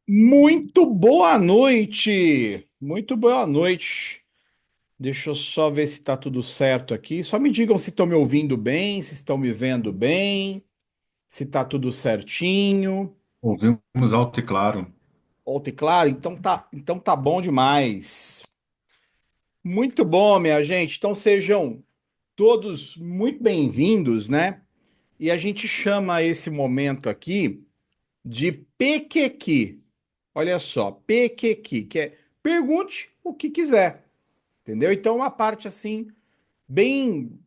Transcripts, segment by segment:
Muito boa noite! Muito boa noite. Deixa eu só ver se tá tudo certo aqui. Só me digam se estão me ouvindo bem, se estão me vendo bem, se tá tudo certinho. Ouvimos alto e claro. Alto e claro, então tá bom demais. Muito bom, minha gente. Então sejam todos muito bem-vindos, né? E a gente chama esse momento aqui de PQQ. Olha só, PQQ, que é pergunte o que quiser. Entendeu? Então, uma parte assim, bem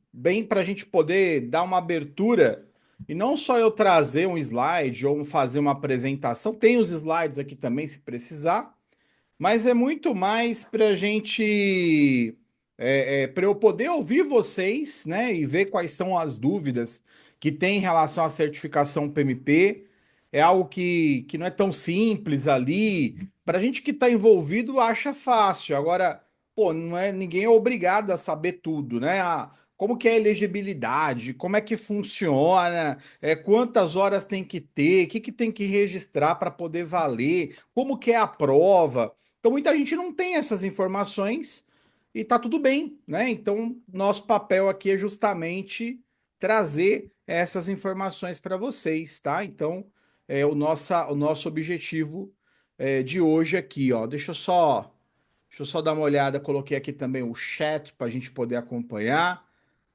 para a gente poder dar uma abertura e não só eu trazer um slide ou fazer uma apresentação, tem os slides aqui também, se precisar, mas é muito mais para a gente, para eu poder ouvir vocês, né, e ver quais são as dúvidas que tem em relação à certificação PMP. É algo que não é tão simples ali. Para a gente que está envolvido, acha fácil. Agora, pô, não é, ninguém é obrigado a saber tudo, né? Como que é a elegibilidade? Como é que funciona? Quantas horas tem que ter? O que que tem que registrar para poder valer? Como que é a prova? Então, muita gente não tem essas informações e tá tudo bem, né? Então, nosso papel aqui é justamente trazer essas informações para vocês, tá? Então, o nosso objetivo de hoje aqui, ó. Deixa eu só dar uma olhada, coloquei aqui também o chat para a gente poder acompanhar.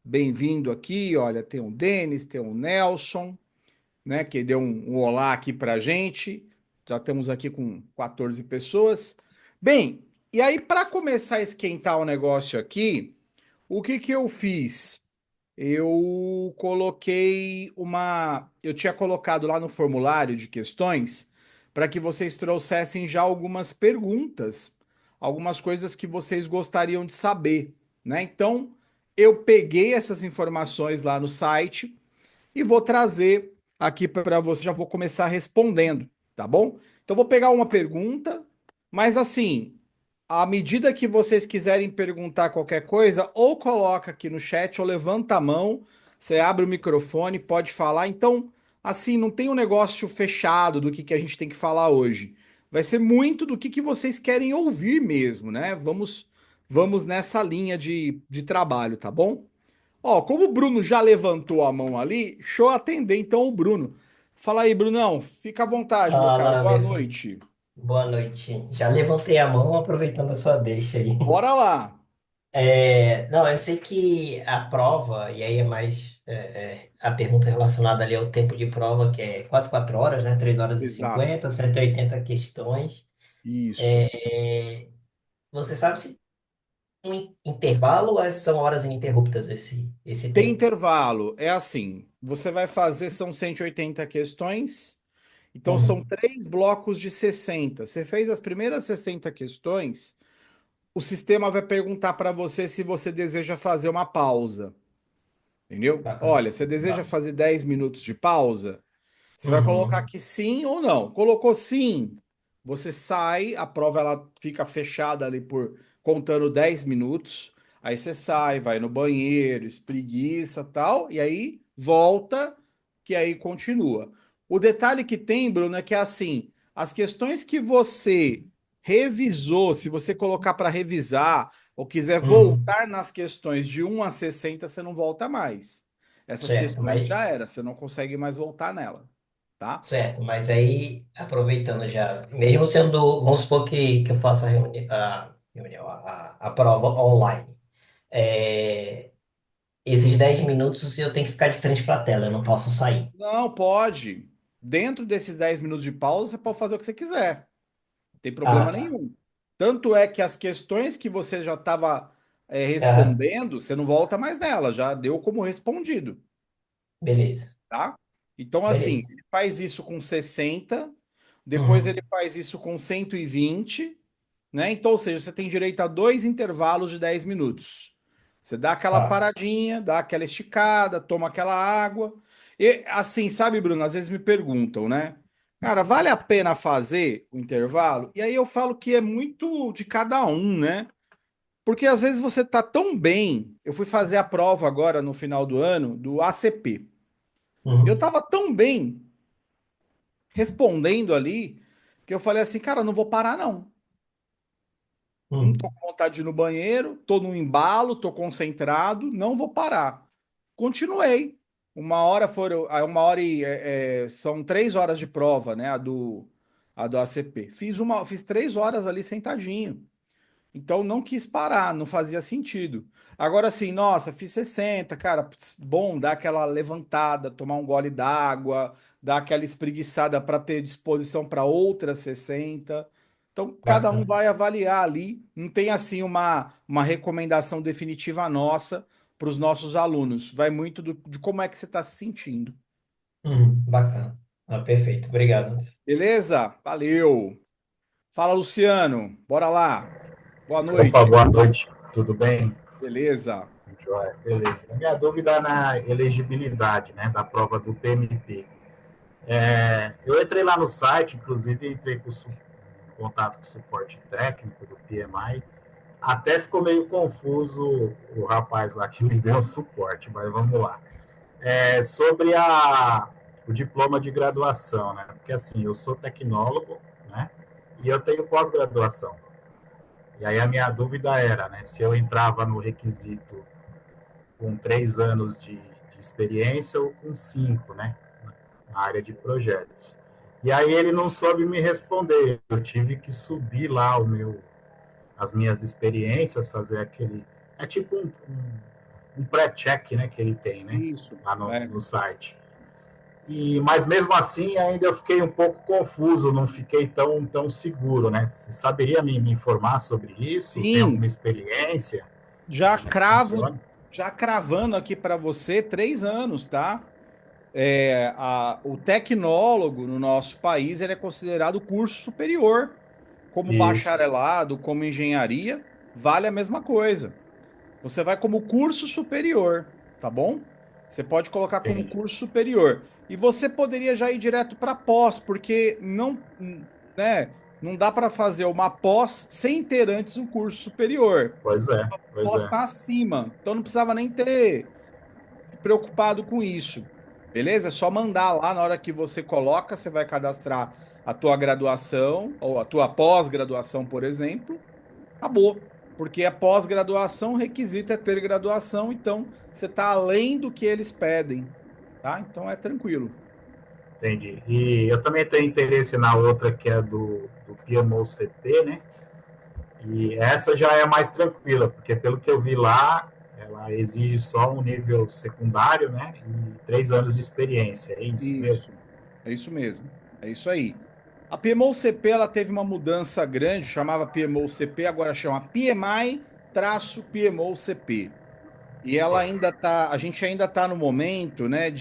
Bem-vindo aqui, olha, tem o Denis, tem o Nelson, né, que deu um olá aqui para a gente. Já estamos aqui com 14 pessoas. Bem, e aí para começar a esquentar o negócio aqui, o que que eu fiz? Eu tinha colocado lá no formulário de questões para que vocês trouxessem já algumas perguntas, algumas coisas que vocês gostariam de saber, né? Então, eu peguei essas informações lá no site e vou trazer aqui para você. Já vou começar respondendo, tá bom? Então, vou pegar uma pergunta, mas assim, à medida que vocês quiserem perguntar qualquer coisa, ou coloca aqui no chat ou levanta a mão, você abre o microfone, pode falar. Então, assim, não tem um negócio fechado do que a gente tem que falar hoje. Vai ser muito do que vocês querem ouvir mesmo, né? Vamos nessa linha de trabalho, tá bom? Ó, como o Bruno já levantou a mão ali, deixa eu atender então o Bruno. Fala aí, Brunão, fica à vontade, meu caro. Fala, Boa Anderson. noite. Boa noite. Já levantei a mão aproveitando a sua deixa aí. Bora lá. Não, eu sei que a prova, e aí é mais a pergunta relacionada ali ao tempo de prova, que é quase 4 horas, né? 3 horas e Exato. 50, 180 questões. Isso. É, Você sabe se tem um intervalo ou são horas ininterruptas esse Tem tempo? intervalo. É assim, você vai fazer, são 180 questões, então são Uhum. três blocos de 60. Você fez as primeiras 60 questões, o sistema vai perguntar para você se você deseja fazer uma pausa, entendeu? Bacana. Olha, você deseja Tá. fazer 10 minutos de pausa? Você vai colocar Uhum. aqui sim ou não. Colocou sim, você sai, a prova ela fica fechada ali por contando 10 minutos. Aí você sai, vai no banheiro, espreguiça, tal, e aí volta, que aí continua. O detalhe que tem, Bruno, é que é assim, as questões que você revisou, se você colocar para revisar ou quiser Uhum. voltar nas questões de 1 a 60, você não volta mais. Essas Certo, questões mas já era, você não consegue mais voltar nela, tá? Certo, mas aí, aproveitando já, mesmo sendo, vamos supor que eu faça a prova online, é, esses 10 minutos eu tenho que ficar de frente para a tela, eu não posso sair. Não, pode. Dentro desses 10 minutos de pausa, você pode fazer o que você quiser. Não tem Ah, problema tá. nenhum. Tanto é que as questões que você já estava Aham, respondendo, você não volta mais nela, já deu como respondido, beleza, tá? Então, assim, beleza. ele faz isso com 60, depois ele Uhum, faz isso com 120, né? Então, ou seja, você tem direito a dois intervalos de 10 minutos. Você dá aquela tá. paradinha, dá aquela esticada, toma aquela água. E assim, sabe, Bruno, às vezes me perguntam, né? Cara, vale a pena fazer o intervalo? E aí eu falo que é muito de cada um, né? Porque às vezes você tá tão bem. Eu fui fazer a prova agora no final do ano do ACP. Eu Uhum, tava tão bem respondendo ali Porque eu falei assim, cara, eu não vou parar, não. Não tô Hum, com vontade de ir no banheiro, tô no embalo, tô concentrado, não vou parar. Continuei. Uma hora foram, uma hora e são 3 horas de prova, né? A do ACP. Fiz 3 horas ali sentadinho. Então não quis parar, não fazia sentido. Agora assim, nossa, fiz 60, cara, putz, bom, dar aquela levantada, tomar um gole d'água, dar aquela espreguiçada para ter disposição para outras 60. Então cada um bacana. vai avaliar ali. Não tem assim uma recomendação definitiva nossa para os nossos alunos. Vai muito de como é que você está se sentindo. Bacana. Ah, perfeito. Obrigado. Beleza? Valeu. Fala, Luciano. Bora lá. Boa Opa, noite. boa noite, tudo bem? Beleza. Joia, beleza. A minha dúvida é na elegibilidade, né, da prova do PMP. Eu entrei lá no site, inclusive entrei em contato com o suporte técnico do PMI, até ficou meio confuso o rapaz lá que me deu o suporte, mas vamos lá. Sobre o diploma de graduação, né, porque assim, eu sou tecnólogo, né, e eu tenho pós-graduação. E aí a minha dúvida era, né, se eu entrava no requisito com 3 anos de experiência ou com 5, né, na área de projetos. E aí ele não soube me responder. Eu tive que subir lá as minhas experiências, fazer aquele, é tipo um pré-check, né, que ele tem, né, Isso. lá no, É. no site. Mas mesmo assim ainda eu fiquei um pouco confuso, não fiquei tão seguro, né? Você saberia me informar sobre isso? Tem Sim, alguma experiência? já Como é que cravo, funciona? já cravando aqui para você 3 anos, tá? O tecnólogo no nosso país ele é considerado curso superior, como Isso, bacharelado, como engenharia, vale a mesma coisa. Você vai como curso superior, tá bom? Você pode colocar como entendi. curso superior. E você poderia já ir direto para pós, porque não, né, não dá para fazer uma pós sem ter antes um curso superior. Pois é, pois Pós é. está acima, então não precisava nem ter se preocupado com isso. Beleza? É só mandar lá na hora que você coloca, você vai cadastrar a tua graduação ou a tua pós-graduação, por exemplo. Acabou. Porque a pós-graduação, o requisito é ter graduação, então você está além do que eles pedem, tá? Então é tranquilo. Entendi. E eu também tenho interesse na outra que é do PMO-CP, né? E essa já é mais tranquila, porque pelo que eu vi lá, ela exige só um nível secundário, né? E 3 anos de experiência, é isso mesmo? Isso. É isso mesmo. É isso aí. A PMO-CP ela teve uma mudança grande, chamava PMO-CP, agora chama PMI-PMO-CP. E ela ainda tá, a gente ainda tá no momento, né,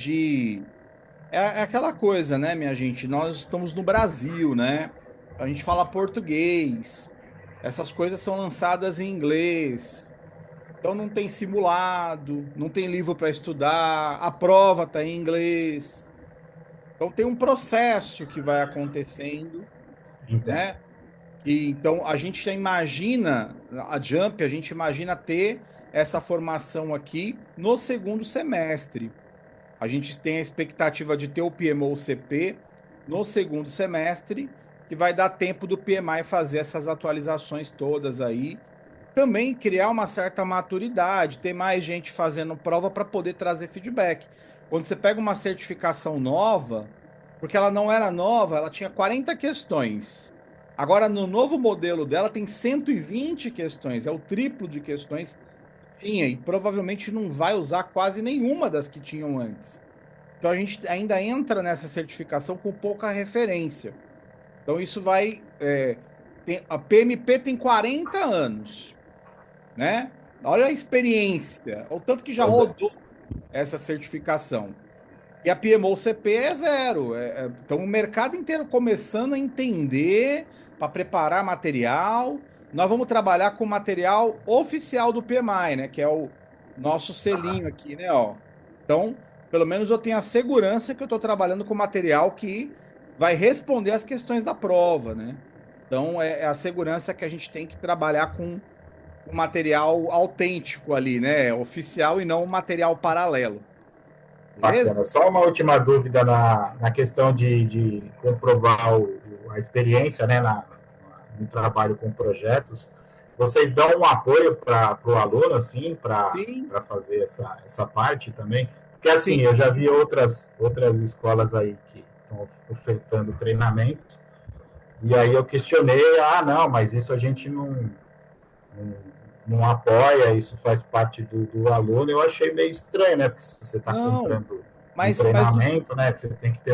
é aquela coisa, né, minha gente? Nós estamos no Brasil, né? A gente fala português. Essas coisas são lançadas em inglês. Então não tem simulado, não tem livro para estudar, a prova está em inglês. Então tem um processo que vai acontecendo, Entendo. né? E então a gente já imagina, a Jump, a gente imagina ter essa formação aqui no segundo semestre. A gente tem a expectativa de ter o PMO-CP no segundo semestre, que vai dar tempo do PMI fazer essas atualizações todas aí. Também criar uma certa maturidade, ter mais gente fazendo prova para poder trazer feedback. Quando você pega uma certificação nova, porque ela não era nova, ela tinha 40 questões. Agora, no novo modelo dela, tem 120 questões, é o triplo de questões que tinha, e provavelmente não vai usar quase nenhuma das que tinham antes. Então, a gente ainda entra nessa certificação com pouca referência. Então, isso vai. A PMP tem 40 anos, né? Olha a experiência, o tanto que já Pois é. rodou essa certificação. E a PMO-CP é zero. Então, o mercado inteiro começando a entender para preparar material. Nós vamos trabalhar com o material oficial do PMI, né? Que é o nosso selinho aqui, né? Ó. Então, pelo menos eu tenho a segurança que eu estou trabalhando com material que vai responder às questões da prova, né? Então, é a segurança que a gente tem que trabalhar com o material autêntico ali, né? Oficial e não o material paralelo. Beleza? Bacana. Só uma última dúvida na questão de comprovar a experiência, né, no trabalho com projetos, vocês dão um apoio para o aluno, assim, para Sim, fazer essa parte também? Porque, assim, sim. eu já vi outras escolas aí que estão ofertando treinamentos, e aí eu questionei, não, mas isso a gente não, não apoia, isso faz parte do aluno. Eu achei meio estranho, né? Porque se você está Não, comprando um mas treinamento, né, você tem que ter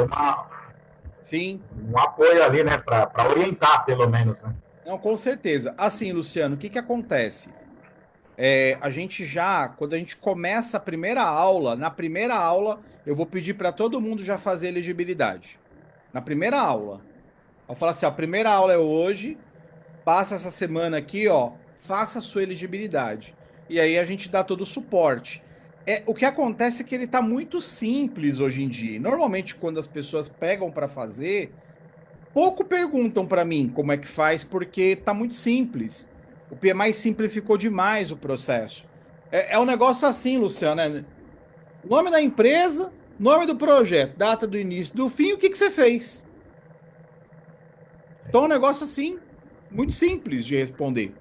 sim. um apoio ali, né, para orientar, pelo menos, né? Não, com certeza. Assim, Luciano, o que que acontece? A gente já, quando a gente começa a primeira aula, na primeira aula, eu vou pedir para todo mundo já fazer elegibilidade. Na primeira aula. Eu falo assim, ó, a primeira aula é hoje, passa essa semana aqui, ó, faça a sua elegibilidade. E aí a gente dá todo o suporte. O que acontece é que ele está muito simples hoje em dia. Normalmente, quando as pessoas pegam para fazer, pouco perguntam para mim como é que faz, porque tá muito simples. O PMI simplificou demais o processo. É um negócio assim, Luciano, né? Nome da empresa, nome do projeto, data do início, do fim, o que que você fez? Então é um negócio assim, muito simples de responder.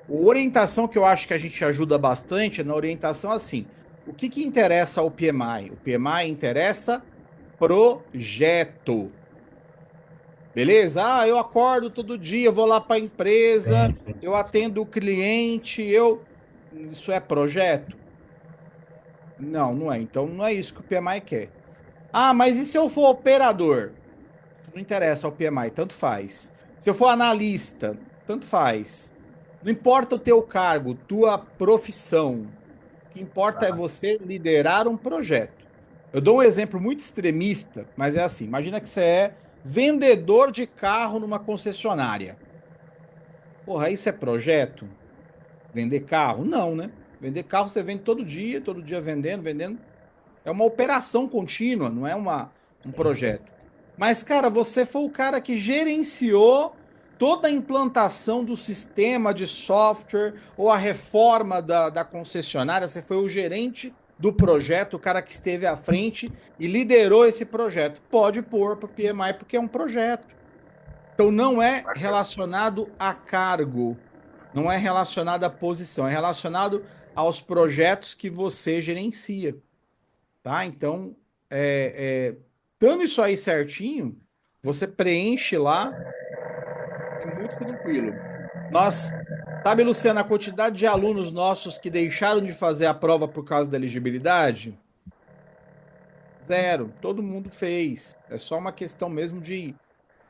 A orientação que eu acho que a gente ajuda bastante é na orientação assim. O que que interessa ao PMI? O PMI interessa projeto. Beleza? Ah, eu acordo todo dia, eu vou lá para a empresa, Sim, sim, eu sim. atendo o cliente, eu. Isso é projeto? Não, não é. Então não é isso que o PMI quer. Ah, mas e se eu for operador? Não interessa ao PMI, tanto faz. Se eu for analista, tanto faz. Não importa o teu cargo, tua profissão. O que importa é Tá. você liderar um projeto. Eu dou um exemplo muito extremista, mas é assim: imagina que você é vendedor de carro numa concessionária. Porra, isso é projeto? Vender carro? Não, né? Vender carro você vende todo dia vendendo, vendendo. É uma operação contínua, não é um Sim, sim. projeto. Mas, cara, você foi o cara que gerenciou toda a implantação do sistema de software ou a reforma da concessionária. Você foi o gerente do projeto, o cara que esteve à frente e liderou esse projeto. Pode pôr para o PMI porque é um projeto. Então, não é Bacana. relacionado a cargo, não é relacionado à posição, é relacionado aos projetos que você gerencia, tá? Então, dando isso aí certinho, você preenche lá, é muito tranquilo. Nós, sabe, Luciana, a quantidade de alunos nossos que deixaram de fazer a prova por causa da elegibilidade? Zero. Todo mundo fez. É só uma questão mesmo de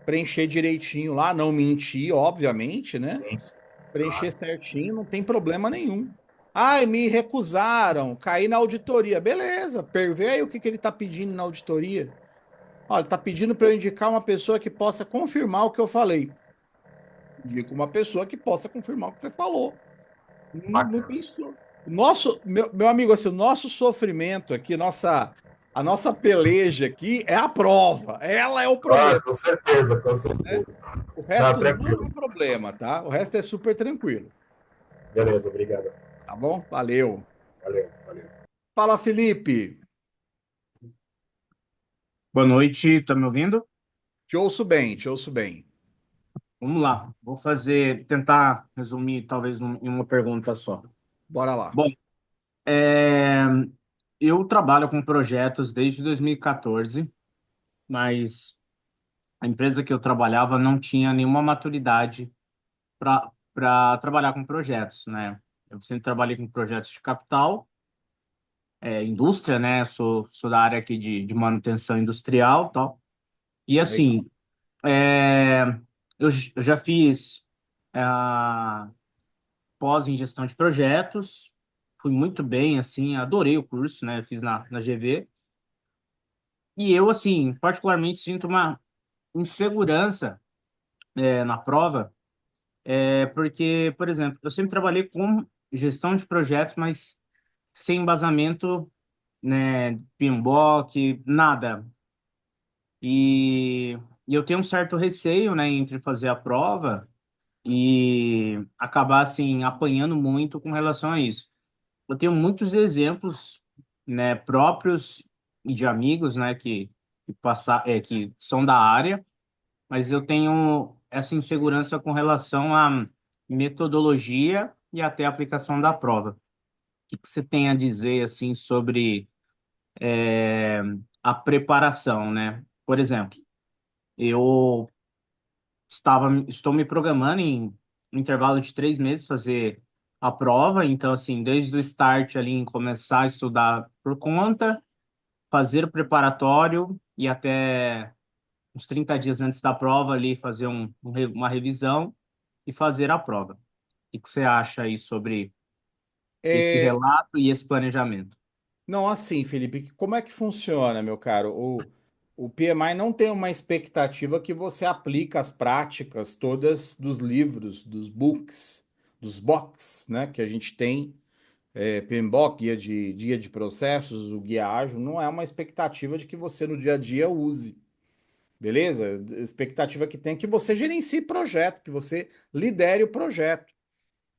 preencher direitinho lá, não mentir, obviamente, né? Sim, sim. Preencher Claro. certinho, não tem problema nenhum. Ai, me recusaram, caí na auditoria. Beleza, vê aí o que que ele está pedindo na auditoria. Olha, está pedindo para eu indicar uma pessoa que possa confirmar o que eu falei. Indica uma pessoa que possa confirmar o que você falou. Não, não Bacana. pensou. Meu amigo, assim, o nosso sofrimento aqui, a nossa peleja aqui é a prova. Ela é o problema, Com certeza, com né? certeza. O Não, resto não tranquilo. é problema, tá? O resto é super tranquilo. Beleza, obrigado. Tá bom? Valeu. Valeu, valeu. Fala, Felipe. Boa noite, tá me ouvindo? Te ouço bem, te ouço bem. Vamos lá, vou tentar resumir talvez em uma pergunta só. Bora lá. Bom, é, eu trabalho com projetos desde 2014, mas a empresa que eu trabalhava não tinha nenhuma maturidade para trabalhar com projetos, né? Eu sempre trabalhei com projetos de capital, indústria, né? Sou da área aqui de manutenção industrial, tal. E Legal. assim, É, eu já fiz a pós em gestão de projetos, fui muito bem, assim, adorei o curso, né? Fiz na GV. E eu, assim, particularmente sinto uma insegurança, na prova, porque, por exemplo, eu sempre trabalhei com gestão de projetos, mas sem embasamento, né? PMBOK, nada. E, e eu tenho um certo receio, né, entre fazer a prova e acabar assim apanhando muito com relação a isso. Eu tenho muitos exemplos, né, próprios e de amigos, né, que são da área mas eu tenho essa insegurança com relação à metodologia e até a aplicação da prova. O que você tem a dizer assim sobre é, a preparação, né? Por exemplo, eu estou me programando em um intervalo de 3 meses fazer a prova, então assim, desde o start ali em começar a estudar por conta, fazer o preparatório e até uns 30 dias antes da prova ali fazer uma revisão e fazer a prova. O que você acha aí sobre esse É, relato e esse planejamento? não, assim, Felipe, como é que funciona, meu caro? O PMI não tem uma expectativa que você aplica as práticas todas dos livros, dos books, dos box, né, que a gente tem, PMBOK, guia de processos, o guia ágil, não é uma expectativa de que você no dia a dia use, beleza? A expectativa que tem é que você gerencie projeto, que você lidere o projeto.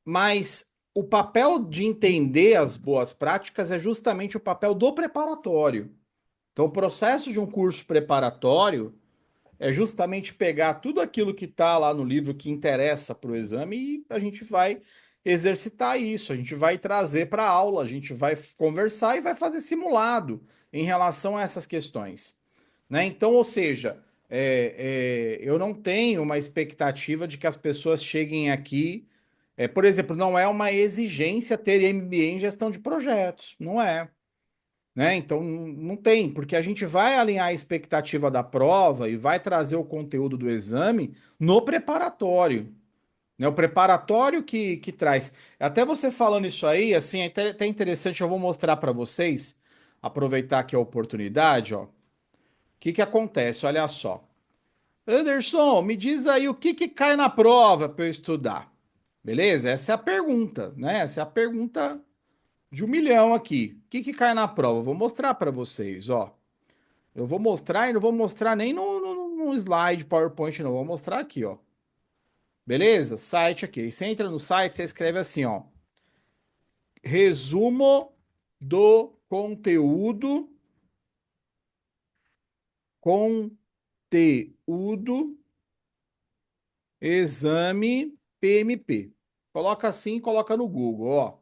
Mas o papel de entender as boas práticas é justamente o papel do preparatório. Então, o processo de um curso preparatório é justamente pegar tudo aquilo que está lá no livro que interessa para o exame e a gente vai exercitar isso, a gente vai trazer para a aula, a gente vai conversar e vai fazer simulado em relação a essas questões. Né? Então, ou seja, eu não tenho uma expectativa de que as pessoas cheguem aqui. Por exemplo, não é uma exigência ter MBA em gestão de projetos, não é. Né? Então, não tem, porque a gente vai alinhar a expectativa da prova e vai trazer o conteúdo do exame no preparatório. Né? O preparatório que traz. Até você falando isso aí, assim, é até interessante, eu vou mostrar para vocês, aproveitar aqui a oportunidade, ó. O que acontece? Olha só. Anderson, me diz aí o que cai na prova para eu estudar. Beleza? Essa é a pergunta, né? Essa é a pergunta de 1 milhão aqui. O que cai na prova? Eu vou mostrar para vocês, ó. Eu vou mostrar e não vou mostrar nem no slide PowerPoint, não. Vou mostrar aqui, ó. Beleza? Site aqui. Você entra no site, você escreve assim, ó. Resumo do conteúdo, exame PMP. Coloca assim, coloca no Google, ó.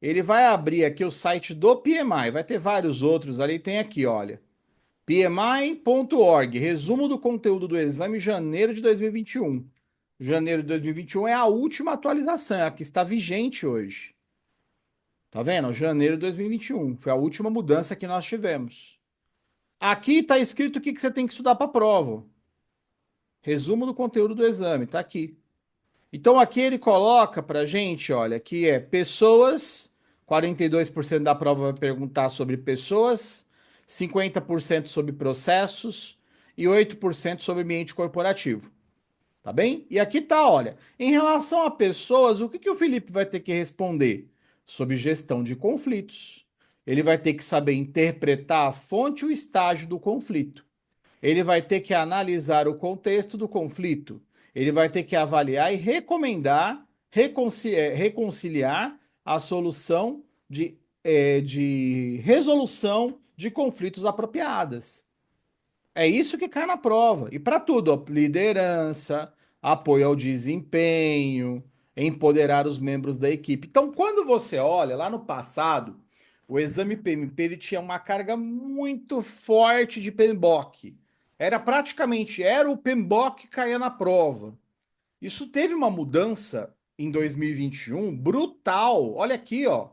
Ele vai abrir aqui o site do PMI, vai ter vários outros ali, tem aqui, olha. PMI.org, resumo do conteúdo do exame janeiro de 2021. Janeiro de 2021 é a última atualização, é a que está vigente hoje. Tá vendo? Janeiro de 2021 foi a última mudança que nós tivemos. Aqui está escrito o que você tem que estudar para a prova. Resumo do conteúdo do exame, tá aqui. Então aqui ele coloca para gente, olha, que é pessoas, 42% da prova vai perguntar sobre pessoas, 50% sobre processos e 8% sobre ambiente corporativo. Tá bem? E aqui tá, olha, em relação a pessoas, o que o Felipe vai ter que responder? Sobre gestão de conflitos. Ele vai ter que saber interpretar a fonte e o estágio do conflito. Ele vai ter que analisar o contexto do conflito. Ele vai ter que avaliar e recomendar, reconciliar a solução de resolução de conflitos apropriadas. É isso que cai na prova. E para tudo, ó, liderança, apoio ao desempenho, empoderar os membros da equipe. Então, quando você olha lá no passado, o exame PMP ele tinha uma carga muito forte de PMBOK. Era o PMBOK que caía na prova. Isso teve uma mudança em 2021 brutal. Olha aqui, ó.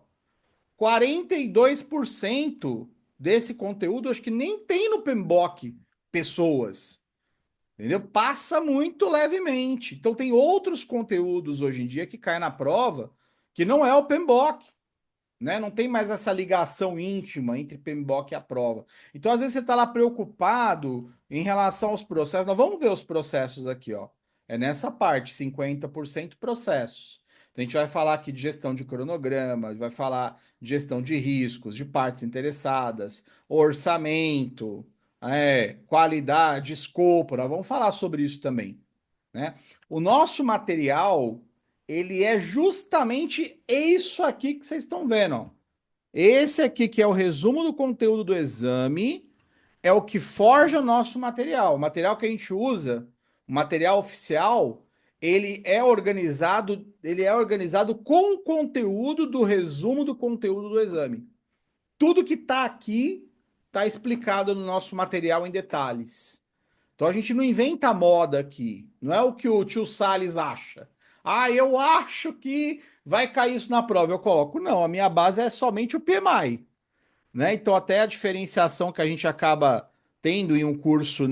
42% desse conteúdo, acho que nem tem no PMBOK pessoas, entendeu? Passa muito levemente. Então tem outros conteúdos hoje em dia que caem na prova que não é o PMBOK, né? Não tem mais essa ligação íntima entre PMBOK e a prova. Então às vezes você está lá preocupado em relação aos processos. Nós vamos ver os processos aqui, ó. É nessa parte, 50% processos. Então a gente vai falar aqui de gestão de cronograma, vai falar de gestão de riscos, de partes interessadas, orçamento, qualidade, escopo. Nós vamos falar sobre isso também, né? O nosso material, ele é justamente isso aqui que vocês estão vendo, ó. Esse aqui que é o resumo do conteúdo do exame é o que forja o nosso material. O material que a gente usa O material oficial, ele é organizado com o conteúdo do resumo do conteúdo do exame. Tudo que está aqui está explicado no nosso material em detalhes. Então a gente não inventa moda aqui. Não é o que o tio Salles acha. Ah, eu acho que vai cair isso na prova. Eu coloco, não, a minha base é somente o PMI, né? Então até a diferenciação que a gente acaba tendo em um curso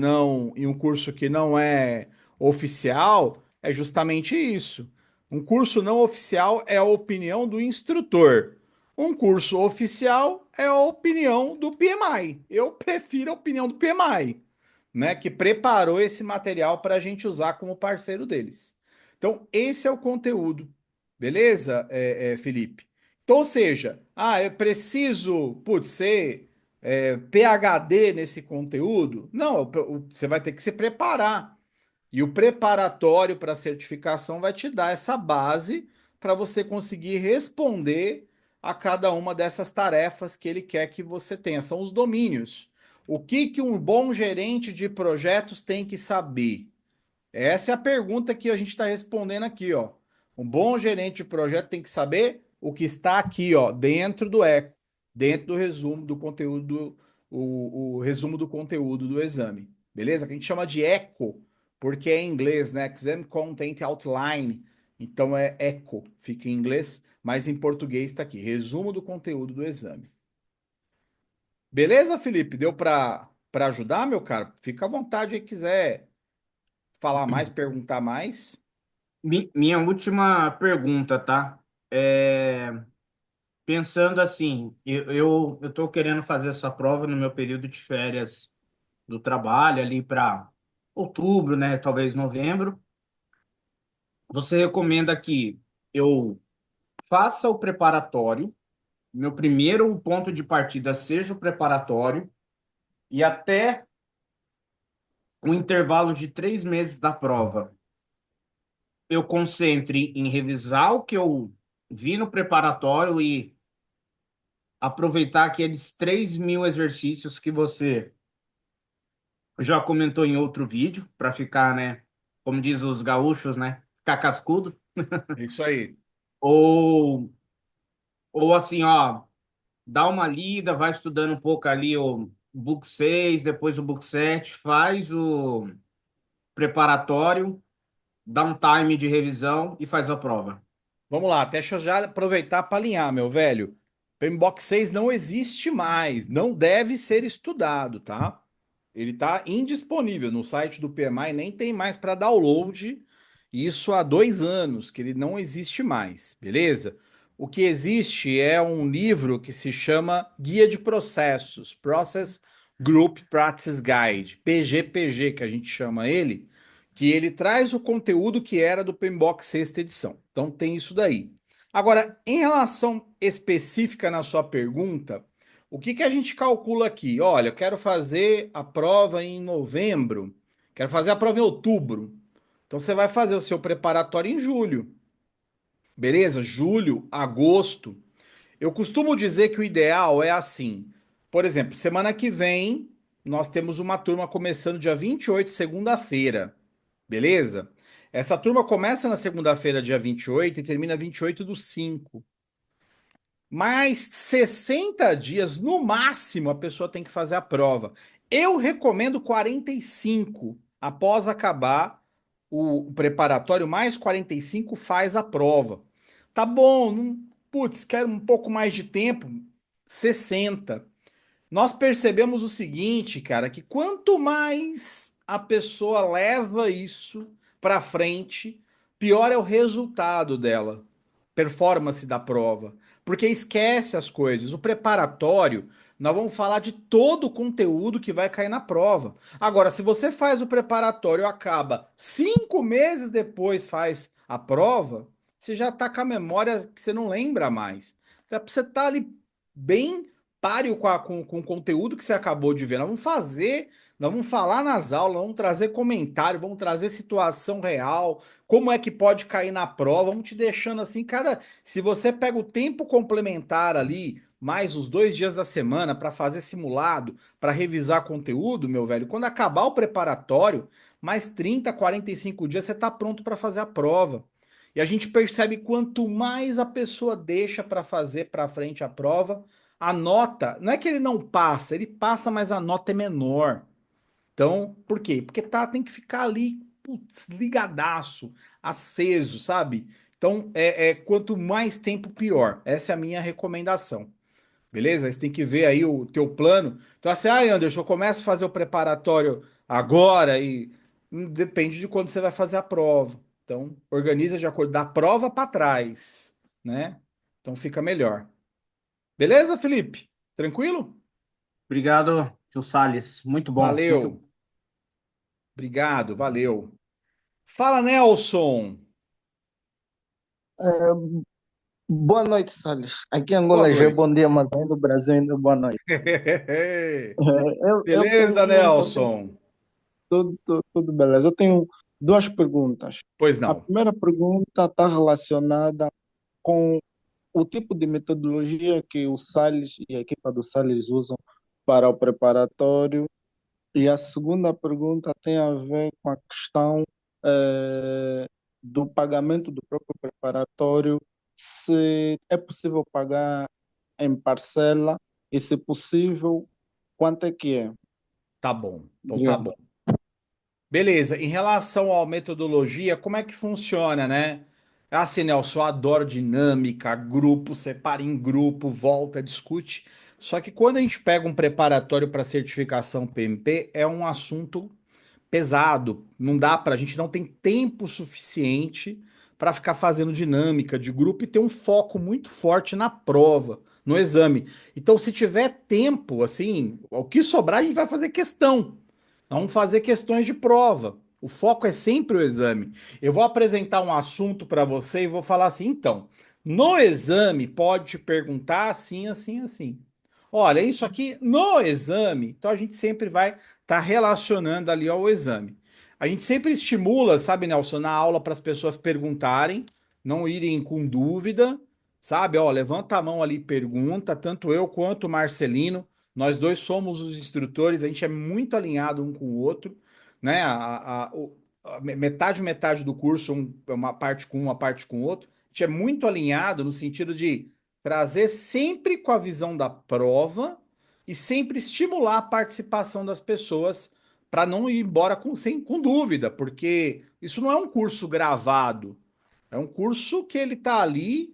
que não é oficial é justamente isso. Um curso não oficial é a opinião do instrutor. Um curso oficial é a opinião do PMI. Eu prefiro a opinião do PMI, né? Que preparou esse material para a gente usar como parceiro deles. Então, esse é o conteúdo, beleza, Felipe? Então, ou seja, eu preciso, putz, ser PhD nesse conteúdo? Não, você vai ter que se preparar. E o preparatório para a certificação vai te dar essa base para você conseguir responder a cada uma dessas tarefas que ele quer que você tenha. São os domínios. O que que um bom gerente de projetos tem que saber? Essa é a pergunta que a gente está respondendo aqui, ó. Um bom gerente de projeto tem que saber o que está aqui, ó, dentro do ECO, dentro do resumo do conteúdo, o resumo do conteúdo do exame. Beleza? Que a gente chama de ECO, porque é em inglês, né? Exam Content Outline. Então é ECO, fica em inglês, mas em português está aqui, resumo do conteúdo do exame. Beleza, Felipe? Deu para ajudar, meu cara? Fica à vontade aí, quiser falar mais, perguntar mais. Minha última pergunta, tá? É, pensando assim, eu tô querendo fazer essa prova no meu período de férias do trabalho, ali para outubro, né? Talvez novembro. Você recomenda que eu faça o preparatório, meu primeiro ponto de partida seja o preparatório, e até um intervalo de 3 meses da prova, eu concentre em revisar o que eu vi no preparatório e aproveitar aqueles 3.000 exercícios que você já comentou em outro vídeo, para ficar, né, como diz os gaúchos, né, ficar cascudo, É isso aí. ou, ou assim, ó, dá uma lida, vai estudando um pouco ali o book 6, depois o book 7, faz o preparatório, dá um time de revisão e faz a prova. Vamos lá, deixa eu já aproveitar para alinhar, meu velho. PMBOK 6 não existe mais, não deve ser estudado, tá? Ele está indisponível no site do PMI, nem tem mais para download. Isso há 2 anos que ele não existe mais, beleza? O que existe é um livro que se chama Guia de Processos, Process Group Practice Guide, PGPG, que a gente chama ele, que ele traz o conteúdo que era do PMBOK sexta edição. Então tem isso daí. Agora, em relação específica na sua pergunta, o que que a gente calcula aqui? Olha, eu quero fazer a prova em novembro, quero fazer a prova em outubro. Então você vai fazer o seu preparatório em julho. Beleza? Julho, agosto. Eu costumo dizer que o ideal é assim. Por exemplo, semana que vem nós temos uma turma começando dia 28, segunda-feira. Beleza? Essa turma começa na segunda-feira, dia 28, e termina 28/5. Mais 60 dias, no máximo, a pessoa tem que fazer a prova. Eu recomendo 45. Após acabar o preparatório, mais 45 faz a prova. Tá bom, putz, quero um pouco mais de tempo, 60. Nós percebemos o seguinte, cara, que quanto mais a pessoa leva isso para frente, pior é o resultado dela, performance da prova, porque esquece as coisas. O preparatório, nós vamos falar de todo o conteúdo que vai cair na prova. Agora, se você faz o preparatório, acaba 5 meses depois faz a prova, você já está com a memória que você não lembra mais. Você tá ali bem páreo com o conteúdo que você acabou de ver. Nós vamos falar nas aulas, vamos trazer comentário, vamos trazer situação real, como é que pode cair na prova, vamos te deixando assim, se você pega o tempo complementar ali, mais os 2 dias da semana para fazer simulado, para revisar conteúdo, meu velho, quando acabar o preparatório, mais 30, 45 dias você está pronto para fazer a prova. E a gente percebe quanto mais a pessoa deixa para fazer para frente a prova, a nota, não é que ele não passa, ele passa, mas a nota é menor. Então, por quê? Porque tem que ficar ali, putz, ligadaço, aceso, sabe? Então, quanto mais tempo, pior. Essa é a minha recomendação. Beleza? Aí você tem que ver aí o teu plano. Então, assim, Anderson, eu começo a fazer o preparatório agora e depende de quando você vai fazer a prova. Então, organiza de acordo da prova para trás, né? Então fica melhor. Beleza, Felipe? Tranquilo? Obrigado, tio Salles. Muito bom. Muito. Valeu. Obrigado, valeu. Fala, Nelson. Boa noite, Salles. Aqui em Boa Angola já é noite. bom dia, mas aí no Brasil ainda é boa noite. Eu Beleza, tenho Nelson? tudo beleza. Eu tenho duas perguntas. Pois A não. primeira pergunta está relacionada com o tipo de metodologia que o Salles e a equipa do Salles usam para o preparatório. E a segunda pergunta tem a ver com a questão eh, do pagamento do próprio preparatório, se é possível pagar em parcela e, se possível, quanto é que é? Tá bom. Então tá Obrigado. bom. Beleza. Em relação à metodologia, como é que funciona, né? Assim, Nelson, eu adoro dinâmica, grupo, separa em grupo, volta, discute. Só que quando a gente pega um preparatório para certificação PMP, é um assunto pesado. Não dá para, a gente não tem tempo suficiente para ficar fazendo dinâmica de grupo e ter um foco muito forte na prova, no exame. Então, se tiver tempo, assim, o que sobrar, a gente vai fazer questão. Vamos fazer questões de prova. O foco é sempre o exame. Eu vou apresentar um assunto para você e vou falar assim, então, no exame pode te perguntar assim, assim, assim. Olha, isso aqui no exame, então a gente sempre vai estar relacionando ali ao exame. A gente sempre estimula, sabe, Nelson, na aula para as pessoas perguntarem, não irem com dúvida, sabe? Ó, levanta a mão ali e pergunta, tanto eu quanto o Marcelino. Nós dois somos os instrutores, a gente é muito alinhado um com o outro, né? Metade, metade do curso, uma parte com um, uma parte com o outro. A gente é muito alinhado no sentido de trazer sempre com a visão da prova e sempre estimular a participação das pessoas para não ir embora com dúvida, porque isso não é um curso gravado, é um curso que ele tá ali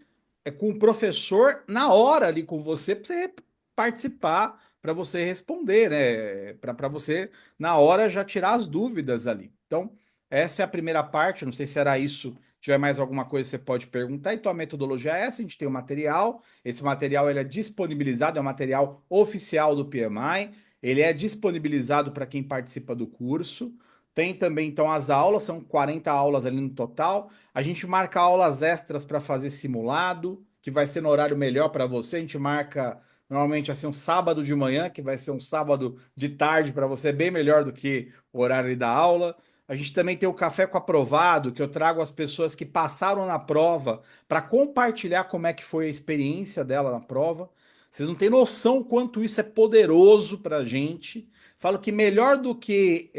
com o professor na hora ali com você para você participar, para você responder, né? Para você na hora já tirar as dúvidas ali. Então, essa é a primeira parte. Não sei se era isso. Se tiver mais alguma coisa, você pode perguntar. Então, a metodologia é essa: a gente tem o material. Esse material ele é disponibilizado, é um material oficial do PMI. Ele é disponibilizado para quem participa do curso. Tem também, então, as aulas, são 40 aulas ali no total. A gente marca aulas extras para fazer simulado, que vai ser no horário melhor para você. A gente marca normalmente assim um sábado de manhã, que vai ser um sábado de tarde para você, bem melhor do que o horário da aula. A gente também tem o café com aprovado, que eu trago as pessoas que passaram na prova para compartilhar como é que foi a experiência dela na prova. Vocês não têm noção quanto isso é poderoso para a gente. Falo que melhor do que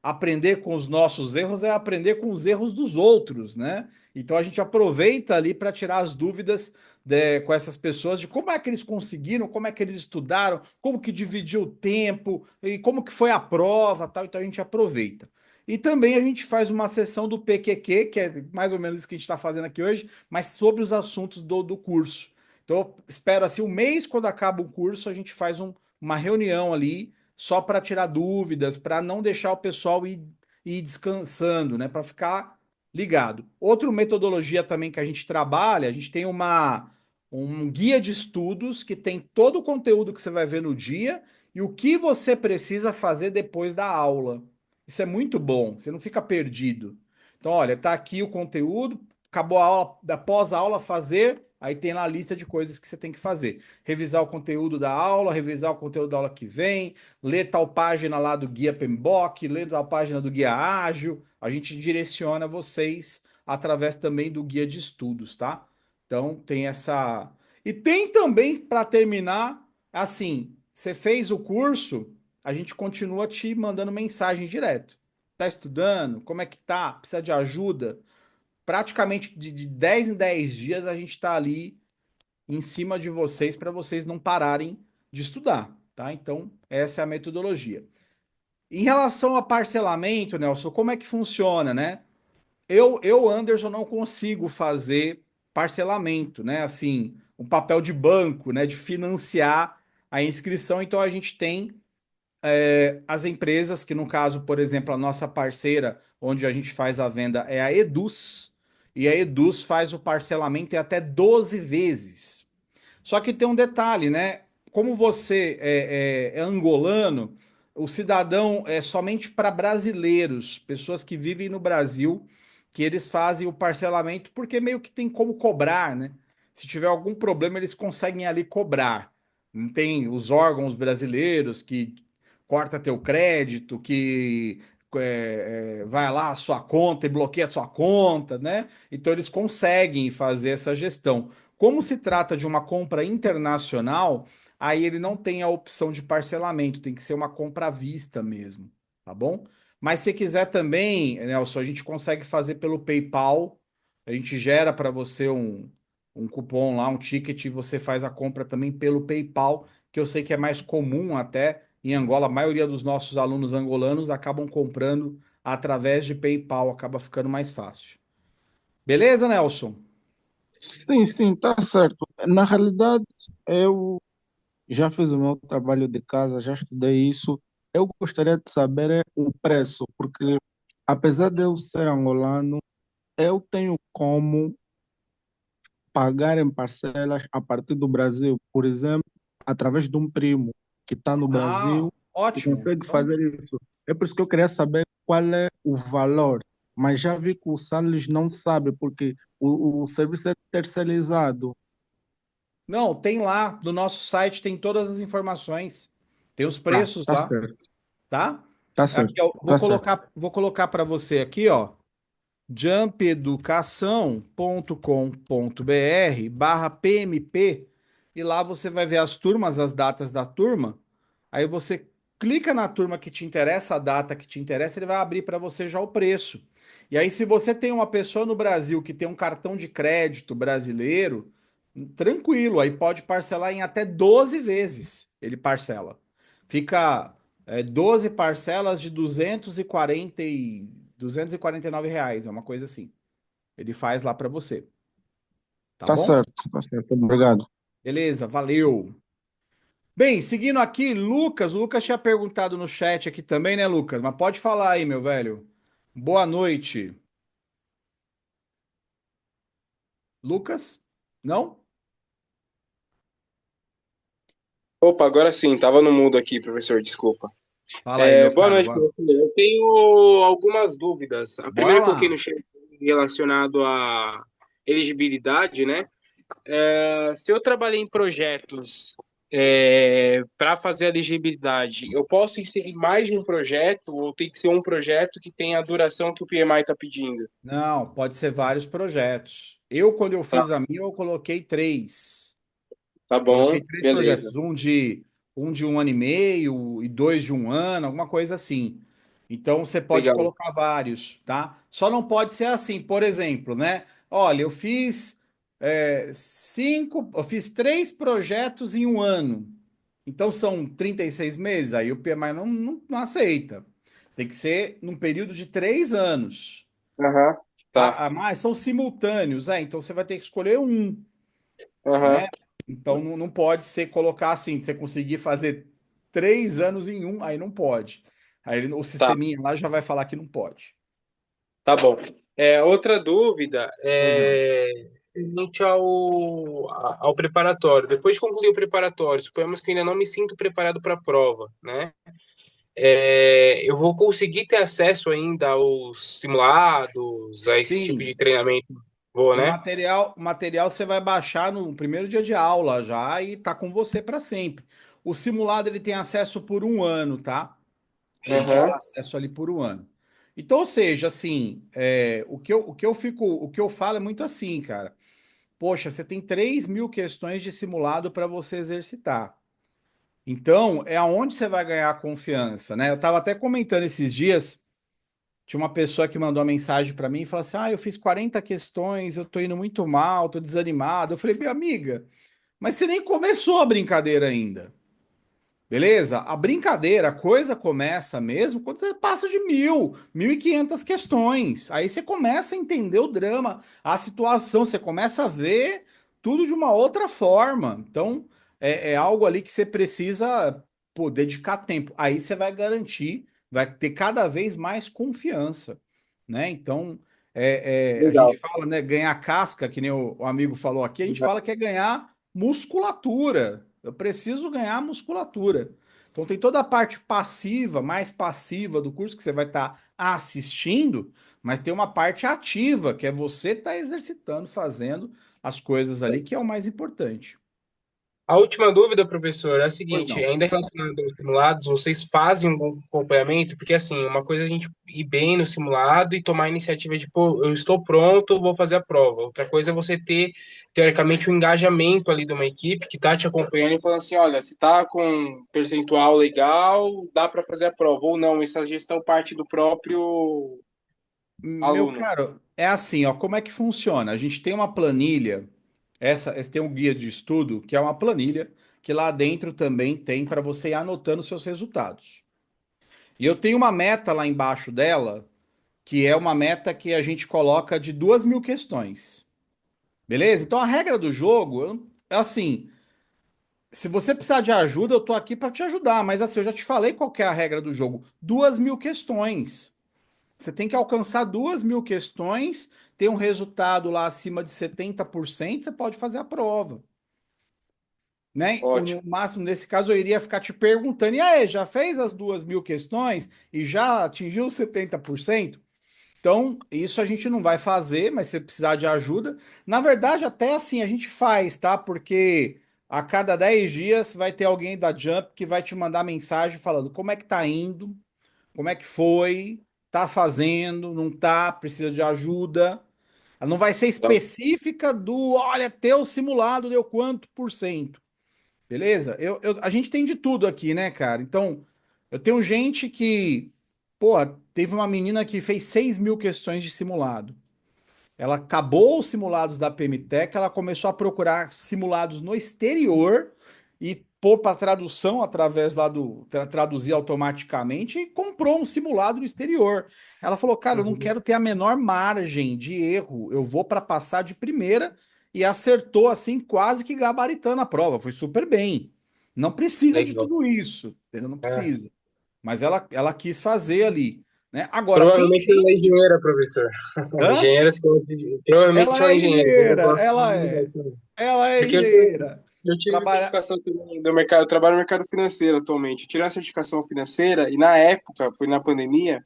aprender com os nossos erros é aprender com os erros dos outros, né? Então a gente aproveita ali para tirar as dúvidas com essas pessoas de como é que eles conseguiram, como é que eles estudaram, como que dividiu o tempo e como que foi a prova, tal. Então a gente aproveita. E também a gente faz uma sessão do PQQ, que é mais ou menos isso que a gente está fazendo aqui hoje, mas sobre os assuntos do curso. Então eu espero assim um mês, quando acaba o curso, a gente faz uma reunião ali só para tirar dúvidas, para não deixar o pessoal ir descansando, né? Para ficar ligado. Outra metodologia também que a gente trabalha, a gente tem um guia de estudos que tem todo o conteúdo que você vai ver no dia e o que você precisa fazer depois da aula. Isso é muito bom, você não fica perdido. Então, olha, tá aqui o conteúdo, acabou a aula, após a aula fazer, aí tem lá a lista de coisas que você tem que fazer. Revisar o conteúdo da aula, revisar o conteúdo da aula que vem, ler tal página lá do guia PMBOK, ler tal página do guia ágil. A gente direciona vocês através também do guia de estudos, tá? Então tem essa. E tem também, para terminar, assim, você fez o curso, a gente continua te mandando mensagem direto. Tá estudando? Como é que tá? Precisa de ajuda? Praticamente de 10 em 10 dias a gente tá ali em cima de vocês para vocês não pararem de estudar, tá? Então, essa é a metodologia. Em relação a parcelamento, Nelson, como é que funciona, né? Anderson, não consigo fazer parcelamento, né? Assim, um papel de banco, né? De financiar a inscrição. Então, a gente tem as empresas, que no caso, por exemplo, a nossa parceira, onde a gente faz a venda, é a Eduz. E a Eduz faz o parcelamento em até 12 vezes. Só que tem um detalhe, né? Como você é angolano, o cidadão é somente para brasileiros, pessoas que vivem no Brasil, que eles fazem o parcelamento, porque meio que tem como cobrar, né? Se tiver algum problema, eles conseguem ali cobrar. Não tem os órgãos brasileiros que corta teu crédito, que vai lá a sua conta e bloqueia a sua conta, né? Então eles conseguem fazer essa gestão. Como se trata de uma compra internacional, aí ele não tem a opção de parcelamento, tem que ser uma compra à vista mesmo, tá bom? Mas se quiser também, Nelson, a gente consegue fazer pelo PayPal, a gente gera para você um cupom lá, um ticket, e você faz a compra também pelo PayPal, que eu sei que é mais comum até em Angola. A maioria dos nossos alunos angolanos acabam comprando através de PayPal, acaba ficando mais fácil. Beleza, Nelson? Sim, sim, tá certo. Na realidade, eu já fiz o meu trabalho de casa, já estudei isso. Eu gostaria de saber o preço, porque apesar de eu ser angolano, eu tenho como pagar em parcelas a partir do Brasil, por exemplo, através de um primo que está no Ah, Brasil e ótimo. consegue Então, fazer isso. É por isso que eu queria saber qual é o valor, mas já vi que o Salles não sabe, porque o serviço é terceirizado. não, tem lá no nosso site, tem todas as informações, tem os Ah, preços tá lá, certo, tá? tá Aqui, certo, ó, tá certo. vou colocar para você aqui, ó, jumpeducação.com.br/PMP, e lá você vai ver as turmas, as datas da turma. Aí você clica na turma que te interessa, a data que te interessa, ele vai abrir para você já o preço. E aí, se você tem uma pessoa no Brasil que tem um cartão de crédito brasileiro, tranquilo, aí pode parcelar em até 12 vezes. Ele parcela. Fica 12 parcelas de 249 reais, é uma coisa assim. Ele faz lá para você, tá bom? Tá certo, obrigado. Beleza, valeu. Bem, seguindo aqui, Lucas, o Lucas tinha perguntado no chat aqui também, né, Lucas? Mas pode falar aí, meu velho. Boa noite. Lucas? Não? Opa, agora sim, tava no mudo aqui, professor, desculpa. Fala aí, meu Boa caro. noite, professor. Eu tenho algumas dúvidas. A Bora primeira que eu coloquei lá. no chat relacionado à elegibilidade, né? Se eu trabalhei em projetos para fazer a elegibilidade, eu posso inserir mais de um projeto ou tem que ser um projeto que tenha a duração que o PMI está pedindo? Não, pode ser vários projetos. Eu, quando eu Tá, fiz a minha, eu coloquei três. tá bom, Coloquei três beleza. projetos, um de 1 ano e meio e dois de 1 ano, alguma coisa assim. Então você pode Legal. colocar vários, tá? Só não pode ser assim, por exemplo, né? Olha, eu fiz 3 projetos em 1 ano. Então são 36 meses, aí o PMI não aceita. Tem que ser num período de 3 anos, Aham, tá. tá? Mas são simultâneos, então você vai ter que escolher um, Aham, né? Então não pode ser colocar assim, você conseguir fazer 3 anos em um, aí não pode. Aí o tá. sisteminha lá já vai falar que não pode. Tá bom. Outra dúvida Pois não. é referente ao preparatório. Depois de concluir o preparatório, suponhamos que eu ainda não me sinto preparado para a prova, né? Eu vou conseguir ter acesso ainda aos simulados, a esse tipo de Sim, treinamento? Vou, né? o material você vai baixar no primeiro dia de aula já e tá com você para sempre. O simulado ele tem acesso por 1 ano, tá? Ele te dá Aham, acesso ali por 1 ano. Então, ou seja, assim, o que eu falo é muito assim, cara. Poxa, você tem 3.000 questões de simulado para você exercitar. Então, é aonde você vai ganhar confiança, né? Eu estava até comentando esses dias, tinha uma pessoa que mandou uma mensagem para mim e falou assim: Ah, eu fiz 40 questões, eu tô indo muito mal, tô desanimado. Eu falei, minha amiga, mas você nem começou a brincadeira ainda. Beleza? A brincadeira, a coisa começa mesmo quando você passa de 1.000, 1.500 questões. Aí você começa a entender o drama, a situação, você começa a ver tudo de uma outra forma. Então, é algo ali que você precisa, pô, dedicar tempo. Aí você vai garantir, vai ter cada vez mais confiança, né? Então, a gente Legal. fala, né, ganhar casca, que nem o amigo falou aqui, a gente fala que é ganhar musculatura. Eu preciso ganhar musculatura. Então tem toda a parte passiva, mais passiva do curso que você vai estar assistindo, mas tem uma parte ativa, que é você estar exercitando, fazendo as coisas ali, que é o mais importante. A última dúvida, professor, é a Pois seguinte, não. ainda relacionado aos simulados, vocês fazem um acompanhamento? Porque, assim, uma coisa é a gente ir bem no simulado e tomar a iniciativa de, pô, eu estou pronto, vou fazer a prova. Outra coisa é você ter, teoricamente, um engajamento ali de uma equipe que está te acompanhando e falando assim, olha, se está com um percentual legal, dá para fazer a prova. Ou não, essa gestão parte do próprio Meu aluno. caro, é assim, ó, como é que funciona? A gente tem uma planilha, essa tem um guia de estudo, que é uma planilha, que lá dentro também tem para você ir anotando seus resultados. E eu tenho uma meta lá embaixo dela, que é uma meta que a gente coloca de 2.000 questões. Beleza? Então a regra do jogo é assim: se você precisar de ajuda, eu tô aqui para te ajudar, mas assim, eu já te falei qual que é a regra do jogo: 2.000 questões. Você tem que alcançar 2.000 questões, ter um resultado lá acima de 70%, você pode fazer a prova. Né? No Ótimo. máximo, nesse caso, eu iria ficar te perguntando: e aí, já fez as 2.000 questões e já atingiu os 70%? Então, isso a gente não vai fazer, mas se precisar de ajuda, na verdade, até assim a gente faz, tá? Porque a cada 10 dias vai ter alguém da Jump que vai te mandar mensagem falando como é que tá indo, como é que foi, tá fazendo, não tá, precisa de ajuda. Ela não vai ser Então, específica do, olha, teu simulado deu quanto por cento, beleza? A gente tem de tudo aqui, né, cara? Então, eu tenho gente que, pô, teve uma menina que fez 6.000 questões de simulado. Ela acabou os simulados da PMTEC, ela começou a procurar simulados no exterior e pôr para tradução através lá do traduzir automaticamente e comprou um simulado no exterior. Ela falou: "Cara, eu não uhum, quero ter a menor margem de erro. Eu vou para passar de primeira", e acertou assim quase que gabaritando a prova. Foi super bem. Não precisa de legal. tudo isso, entendeu? Não É. precisa. Mas ela quis fazer ali, né? Agora tem Provavelmente ela é gente. engenheira, professor. Hã? Engenheira, provavelmente Ela ela é é engenheira. Eu engenheira, gosto ela de é. Ela é porque engenheira. eu tive Trabalha. certificação também do mercado, eu trabalho no mercado financeiro atualmente. Eu tirei a certificação financeira e na época, foi na pandemia,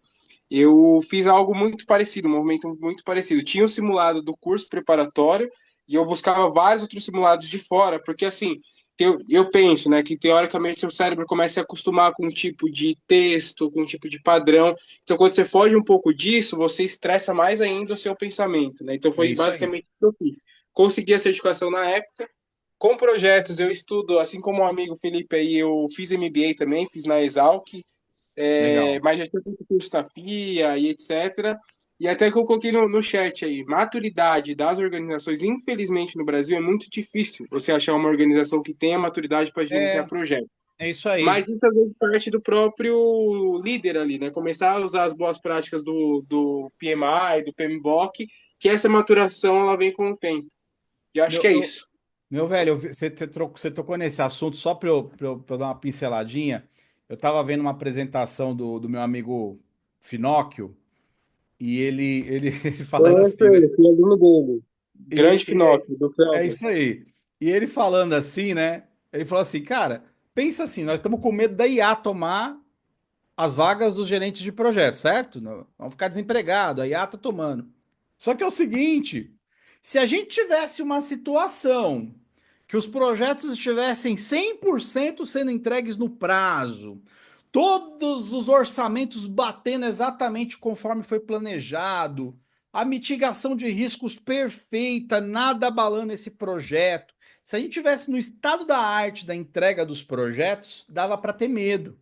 eu fiz algo muito parecido, um movimento muito parecido. Tinha um simulado do curso preparatório e eu buscava vários outros simulados de fora, porque assim, eu penso, né, que teoricamente seu cérebro começa a se acostumar com um tipo de texto, com um tipo de padrão. Então, quando você foge um pouco disso, você estressa mais ainda o seu pensamento, né? Então, É foi isso aí. basicamente o que eu fiz. Consegui a certificação na época. Com projetos, eu estudo, assim como o amigo Felipe aí, eu fiz MBA também, fiz na Exalc, Legal. mas já tinha feito curso na FIA e etc. E até que eu coloquei no chat aí, maturidade das organizações, infelizmente no Brasil é muito difícil você achar uma organização que tenha maturidade para gerenciar É, projetos. é isso Mas aí. isso às vezes parte do próprio líder ali, né? Começar a usar as boas práticas do PMI, do PMBOK, que essa maturação ela vem com o tempo. E eu acho que Meu, é eu- isso. Meu velho, você tocou nesse assunto só para eu dar uma pinceladinha. Eu estava vendo uma apresentação do meu amigo Finóquio e ele falando Conheço assim, né? ele, fui aluno dele. Grande E, Pinóquio, do é Felder. isso aí. E ele falando assim, né? Ele falou assim, cara, pensa assim, nós estamos com medo da IA tomar as vagas dos gerentes de projeto, certo? Vão ficar desempregados, a IA tá tomando. Só que é o seguinte, se a gente tivesse uma situação que os projetos estivessem 100% sendo entregues no prazo, todos os orçamentos batendo exatamente conforme foi planejado, a mitigação de riscos perfeita, nada abalando esse projeto. Se a gente tivesse no estado da arte da entrega dos projetos, dava para ter medo.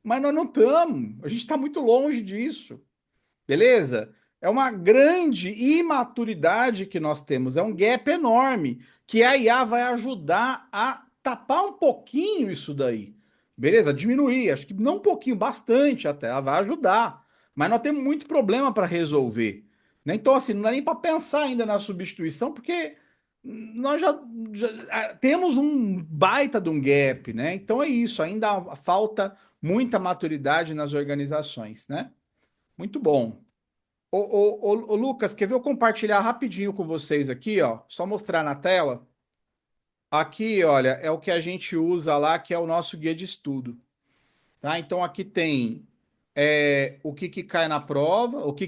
Mas nós não estamos, a gente está muito longe disso, beleza? É uma grande imaturidade que nós temos, é um gap enorme, que a IA vai ajudar a tapar um pouquinho isso daí, beleza? Diminuir, acho que não um pouquinho, bastante até, ela vai ajudar, mas nós temos muito problema para resolver, né? Então, assim, não dá nem para pensar ainda na substituição, porque nós temos um baita de um gap, né? Então é isso, ainda falta muita maturidade nas organizações, né? Muito bom. Ô, Lucas, quer ver eu compartilhar rapidinho com vocês aqui, ó? Só mostrar na tela. Aqui, olha, é o que a gente usa lá, que é o nosso guia de estudo, tá? Então aqui tem o que que cai na prova, o que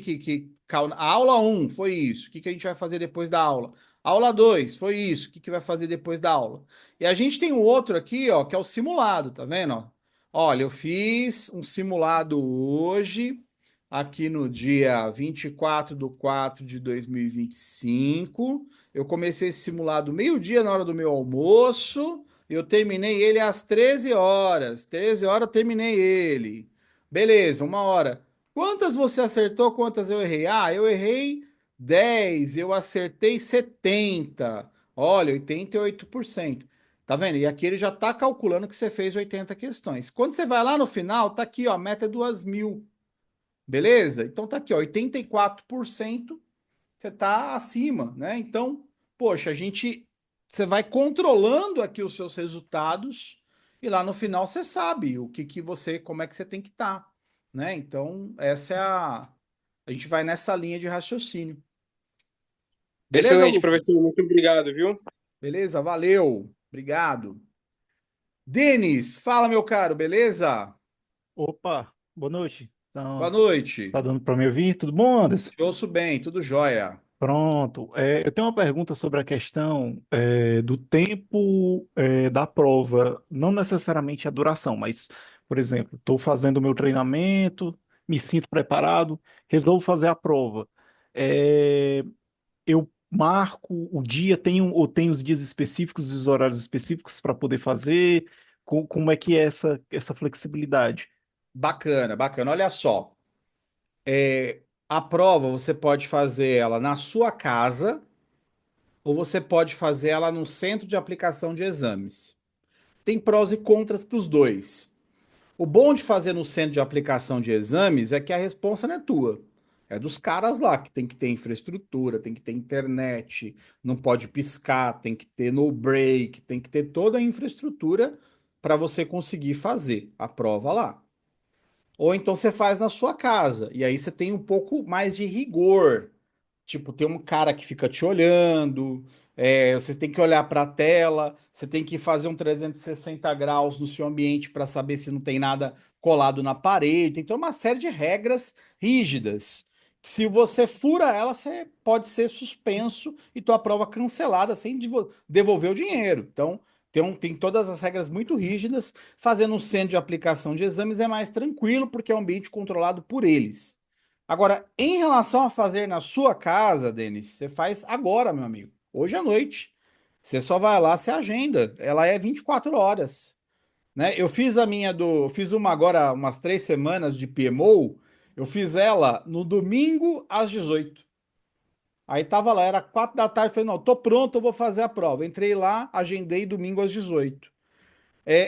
cai. A aula um foi isso, o que que a gente vai fazer depois da aula. Aula 2 foi isso, o que que vai fazer depois da aula. E a gente tem um outro aqui, ó, que é o simulado, tá vendo? Ó? Olha, eu fiz um simulado hoje, aqui no dia 24/4/2025. Eu comecei esse simulado meio-dia na hora do meu almoço, e eu terminei ele às 13 horas. 13 horas eu terminei ele. Beleza, 1 hora. Quantas você acertou, quantas eu errei? Ah, eu errei 10, eu acertei 70. Olha, 88%. Tá vendo? E aqui ele já tá calculando que você fez 80 questões. Quando você vai lá no final, tá aqui, ó, a meta é 2.000. Beleza? Então tá aqui, ó, 84% você tá acima, né? Então, poxa, você vai controlando aqui os seus resultados e lá no final você sabe como é que você tem que estar, né? Então, a gente vai nessa linha de raciocínio. Beleza, Excelente, Lucas? professor. Muito obrigado, viu? Beleza, valeu. Obrigado. Denis, fala, meu caro, beleza? Opa, boa noite. Boa Então, noite. tá dando para me ouvir? Tudo bom, Anderson? Te ouço bem, tudo jóia. Pronto. Eu tenho uma pergunta sobre a questão do tempo da prova, não necessariamente a duração, mas, por exemplo, estou fazendo o meu treinamento, me sinto preparado, resolvo fazer a prova. É, eu marco o dia, ou tenho os dias específicos e os horários específicos para poder fazer? Como é que é essa flexibilidade? Bacana, bacana. Olha só. A prova você pode fazer ela na sua casa ou você pode fazer ela no centro de aplicação de exames. Tem prós e contras para os dois. O bom de fazer no centro de aplicação de exames é que a responsa não é tua. É dos caras lá, que tem que ter infraestrutura, tem que ter internet, não pode piscar, tem que ter no break, tem que ter toda a infraestrutura para você conseguir fazer a prova lá. Ou então você faz na sua casa, e aí você tem um pouco mais de rigor. Tipo, tem um cara que fica te olhando, você tem que olhar para a tela, você tem que fazer um 360 graus no seu ambiente para saber se não tem nada colado na parede. Tem toda uma série de regras rígidas. Que se você fura ela, você pode ser suspenso e tua prova cancelada sem devolver o dinheiro. Então, tem todas as regras muito rígidas. Fazendo um centro de aplicação de exames é mais tranquilo, porque é um ambiente controlado por eles. Agora, em relação a fazer na sua casa, Denis, você faz agora, meu amigo. Hoje à noite. Você só vai lá, você agenda. Ela é 24 horas, né? Fiz uma agora, umas 3 semanas de PMO. Eu fiz ela no domingo às 18. Aí tava lá, era 4 da tarde. Falei, não, tô pronto, eu vou fazer a prova. Entrei lá, agendei domingo às 18.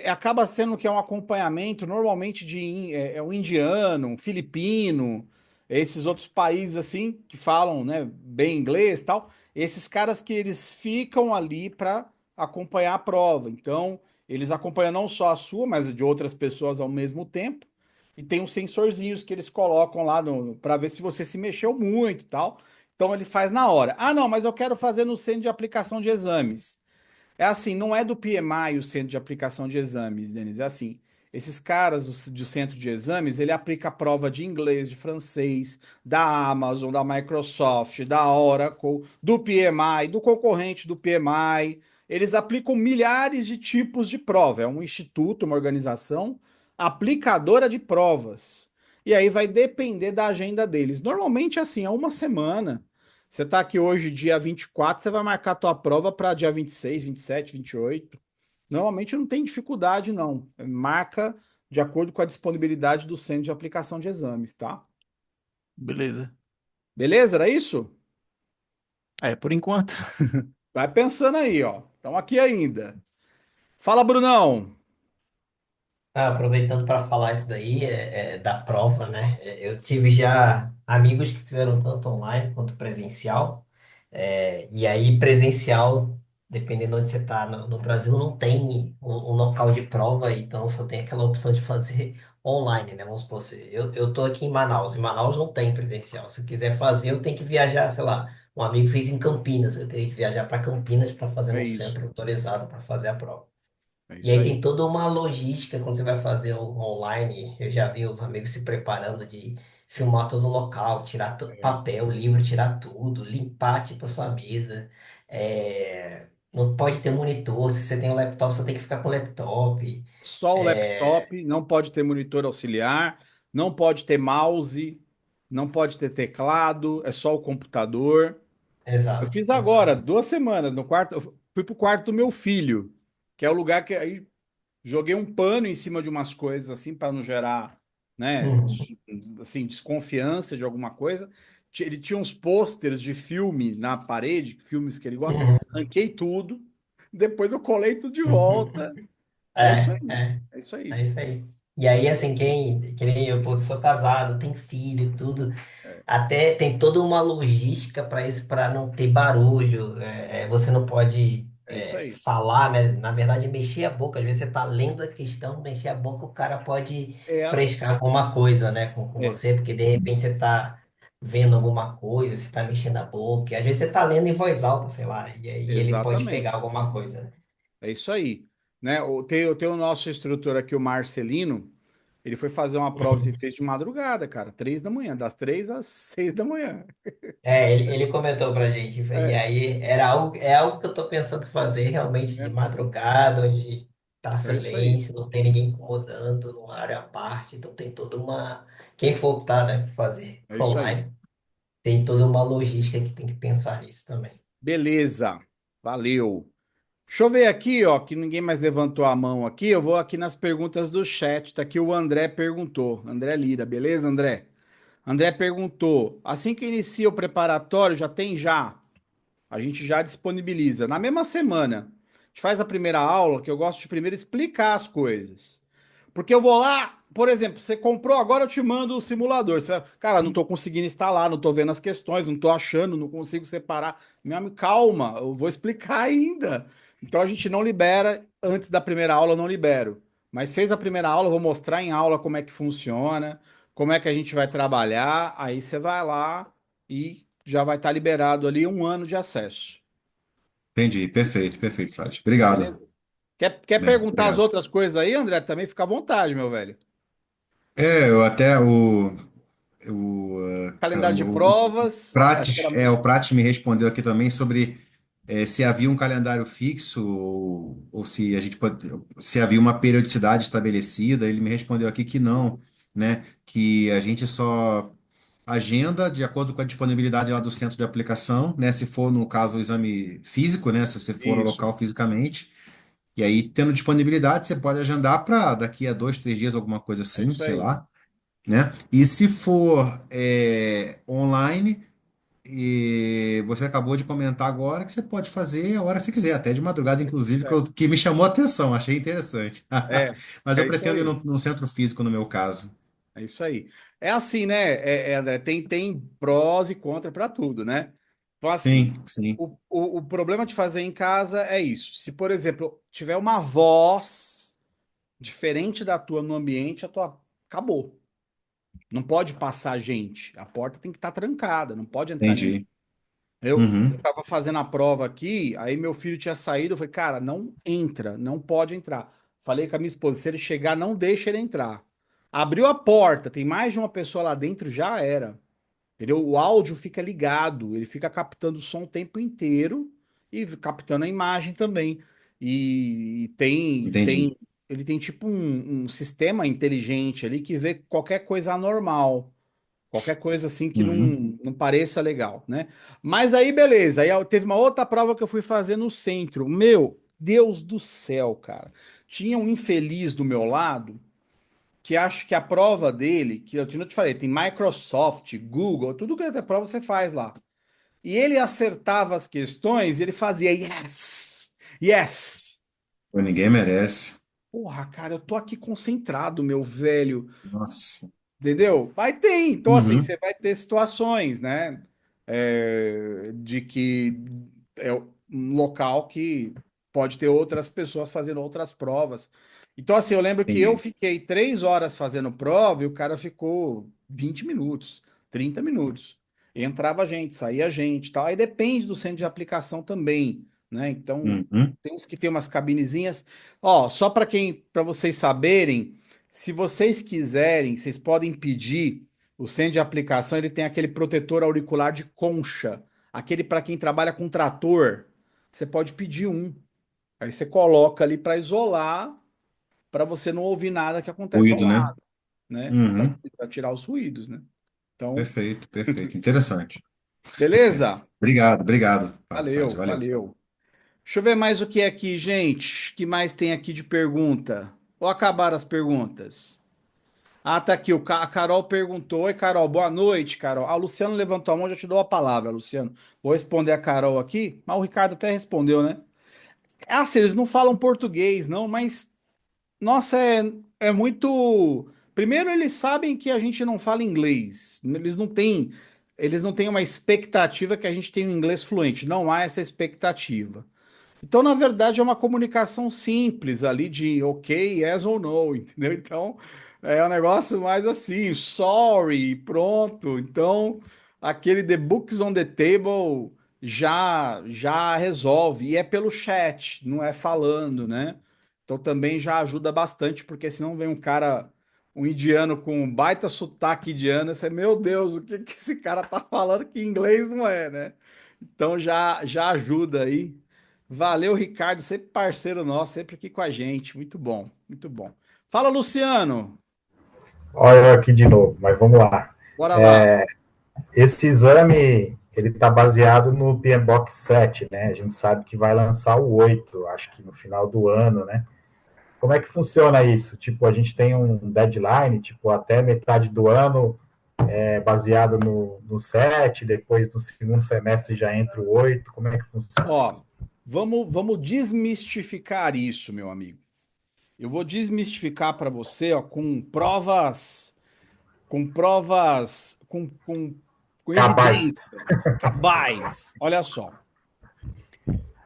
Acaba sendo que é um acompanhamento normalmente um indiano, um filipino, esses outros países assim que falam, né, bem inglês e tal. Esses caras que eles ficam ali para acompanhar a prova. Então, eles acompanham não só a sua, mas de outras pessoas ao mesmo tempo. E tem uns sensorzinhos que eles colocam lá para ver se você se mexeu muito e tal. Então, ele faz na hora. Ah, não, mas eu quero fazer no centro de aplicação de exames. É assim, não é do PMI o centro de aplicação de exames, Denis. É assim, esses caras do centro de exames, ele aplica a prova de inglês, de francês, da Amazon, da Microsoft, da Oracle, do PMI, do concorrente do PMI. Eles aplicam milhares de tipos de prova. É um instituto, uma organização aplicadora de provas. E aí vai depender da agenda deles. Normalmente, assim, é uma semana. Você tá aqui hoje, dia 24, você vai marcar a tua prova para dia 26, 27, 28. Normalmente não tem dificuldade, não. Marca de acordo com a disponibilidade do centro de aplicação de exames, tá? Beleza. Beleza? Era isso? Por enquanto. Vai pensando aí, ó. Estamos aqui ainda. Fala, Brunão. Aproveitando para falar isso daí, da prova, né? Eu tive já amigos que fizeram tanto online quanto presencial. E aí, presencial, dependendo onde você está no Brasil, não tem um local de prova, então só tem aquela opção de fazer online, né? Vamos supor, eu tô aqui em Manaus. Em Manaus não tem presencial. Se eu quiser fazer, eu tenho que viajar, sei lá. Um amigo fez em Campinas, eu teria que viajar para Campinas para fazer É num isso. centro autorizado para fazer a prova. É E isso aí aí. tem toda uma logística quando você vai fazer o online. Eu já vi os amigos se preparando de filmar todo o local, tirar É. papel, livro, tirar tudo, limpar tipo a sua mesa. Não pode ter monitor. Se você tem um laptop, você tem que ficar com o laptop. Só o É, laptop, não pode ter monitor auxiliar, não pode ter mouse, não pode ter teclado, é só o computador. Eu exato, fiz agora, exato. 2 semanas, no quarto, eu fui pro quarto do meu filho, que é o lugar que aí joguei um pano em cima de umas coisas assim para não gerar, né, Uhum, assim, desconfiança de alguma coisa. Ele tinha uns pôsteres de filme na parede, filmes que ele gosta. uhum, Ranquei tudo, depois eu colei tudo de uhum. volta. E é isso É, aí. é. É isso aí. É isso aí. E aí, assim, que nem eu, pô, sou casado, tenho filho e tudo, É, até tem toda uma logística para isso, para não ter barulho. Você não pode é isso aí. falar, né? Na verdade, mexer a boca. Às vezes você tá lendo a questão, mexer a boca, o cara pode É, frescar alguma coisa, né, com é, você, porque de repente você tá vendo alguma coisa, você tá mexendo a boca, e às vezes você tá lendo em voz alta, sei lá, e aí ele pode pegar exatamente. alguma coisa, né? É isso aí. Né? Tem o nosso instrutor aqui, o Marcelino. Ele foi fazer uma prova e fez de madrugada, cara, 3 da manhã, das 3 às 6 da manhã. Ele comentou pra gente, e É, aí é algo que eu tô pensando fazer realmente de é, madrugada, onde tá é isso aí. silêncio, não tem ninguém incomodando, numa área à parte, então tem toda uma. Quem for optar, né, por fazer É isso aí. online, tem toda uma logística que tem que pensar nisso também. Beleza. Valeu. Deixa eu ver aqui, ó, que ninguém mais levantou a mão aqui. Eu vou aqui nas perguntas do chat. Tá aqui o André perguntou. André Lira, beleza, André? André perguntou: assim que inicia o preparatório, já tem já? A gente já disponibiliza. Na mesma semana, a gente faz a primeira aula, que eu gosto de primeiro explicar as coisas. Porque eu vou lá, por exemplo, você comprou, agora eu te mando o simulador. Você, cara, não tô conseguindo instalar, não tô vendo as questões, não tô achando, não consigo separar. Meu amigo, calma, eu vou explicar ainda. Então a gente não libera, antes da primeira aula eu não libero. Mas fez a primeira aula, eu vou mostrar em aula como é que funciona, como é que a gente vai trabalhar. Aí você vai lá e já vai estar liberado ali 1 ano de acesso. Entendi. Perfeito, perfeito, Fábio. Obrigado. Beleza? Quer Bem, perguntar as obrigado. outras coisas aí, André? Também fica à vontade, meu velho. Eu até Calendário caramba, de o provas. Acho que Prates, era. o Prates me respondeu aqui também sobre se havia um calendário fixo ou se a gente se havia uma periodicidade estabelecida. Ele me respondeu aqui que não, né? Que a gente só agenda de acordo com a disponibilidade lá do centro de aplicação, né? Se for, no caso, o exame físico, né? Se você for ao Isso. local fisicamente. E aí, tendo disponibilidade, você pode agendar para daqui a 2, 3 dias, alguma coisa É assim, isso sei aí. lá, né? E se for online, e você acabou de comentar agora que você pode fazer a hora que você quiser, até de madrugada, inclusive, É, que me chamou a atenção, achei interessante. é, Mas eu é isso pretendo ir aí. num centro físico no meu caso. É isso aí. É assim, né, André? Tem prós e contras para tudo, né? Então, Sim, assim, sim, o problema de fazer em casa é isso. Se, por exemplo, tiver uma voz diferente da tua no ambiente, a tua acabou. Não pode passar gente. A porta tem que estar trancada, não pode entrar ninguém. entendi. Eu Uhum, tava fazendo a prova aqui, aí meu filho tinha saído, eu falei, cara, não entra, não pode entrar. Falei com a minha esposa, se ele chegar, não deixa ele entrar. Abriu a porta, tem mais de uma pessoa lá dentro, já era. Entendeu? O áudio fica ligado, ele fica captando o som o tempo inteiro e captando a imagem também. E entendi. ele tem tipo um sistema inteligente ali que vê qualquer coisa anormal. Qualquer coisa assim que não pareça legal, né? Mas aí, beleza. Aí teve uma outra prova que eu fui fazer no centro. Meu, Deus do céu, cara. Tinha um infeliz do meu lado que acho que a prova dele, que eu não te falei, tem Microsoft, Google, tudo que é prova você faz lá. E ele acertava as questões e ele fazia yes, yes. Pô, ninguém merece. Porra, cara, eu tô aqui concentrado, meu velho. Nossa. Entendeu? Vai ter. Então, assim, Uhum. você vai ter situações, né? De que é um local que pode ter outras pessoas fazendo outras provas. Então, assim, eu lembro que eu Entendi. fiquei 3 horas fazendo prova e o cara ficou 20 minutos, 30 minutos. Entrava gente, saía gente, e tal. Aí depende do centro de aplicação também, né? Então, Uhum. tem uns que tem umas cabinezinhas. Ó, só para vocês saberem. Se vocês quiserem, vocês podem pedir. O centro de aplicação, ele tem aquele protetor auricular de concha, aquele para quem trabalha com trator. Você pode pedir um. Aí você coloca ali para isolar, para você não ouvir nada que acontece ao Ruído, né? lado, né? Uhum. Para tirar os ruídos, né? Então, Perfeito, perfeito. Interessante. beleza? Obrigado, obrigado, Sérgio. Valeu, Valeu. valeu. Deixa eu ver mais o que é aqui, gente. O que mais tem aqui de pergunta? Ou acabaram as perguntas? Ah, tá aqui. A Carol perguntou. Oi, Carol. Boa noite, Carol. Ah, o Luciano levantou a mão, já te dou a palavra, Luciano. Vou responder a Carol aqui, mas o Ricardo até respondeu, né? Ah, se eles não falam português, não, mas nossa, é muito. Primeiro, eles sabem que a gente não fala inglês. Eles não têm uma expectativa que a gente tenha um inglês fluente. Não há essa expectativa. Então, na verdade, é uma comunicação simples ali de ok, yes ou no, entendeu? Então, é um negócio mais assim, sorry, pronto. Então, aquele the books on the table já resolve. E é pelo chat, não é falando, né? Então, também já ajuda bastante, porque senão vem um cara, um indiano com um baita sotaque indiano, e você, meu Deus, o que que esse cara tá falando que inglês não é, né? Então, já ajuda aí. Valeu, Ricardo, sempre parceiro nosso, sempre aqui com a gente. Muito bom, muito bom. Fala, Luciano. Olha eu aqui de novo, mas vamos lá. Bora lá. Esse exame, ele está baseado no PMBOK 7, né? A gente sabe que vai lançar o 8, acho que no final do ano, né? Como é que funciona isso? Tipo, a gente tem um deadline, tipo, até metade do ano baseado no 7, depois no segundo semestre já entra o 8. Como é que funciona Ó, isso? vamos desmistificar isso, meu amigo. Eu vou desmistificar para você, ó, com Cabais. evidência, cabais. Olha só.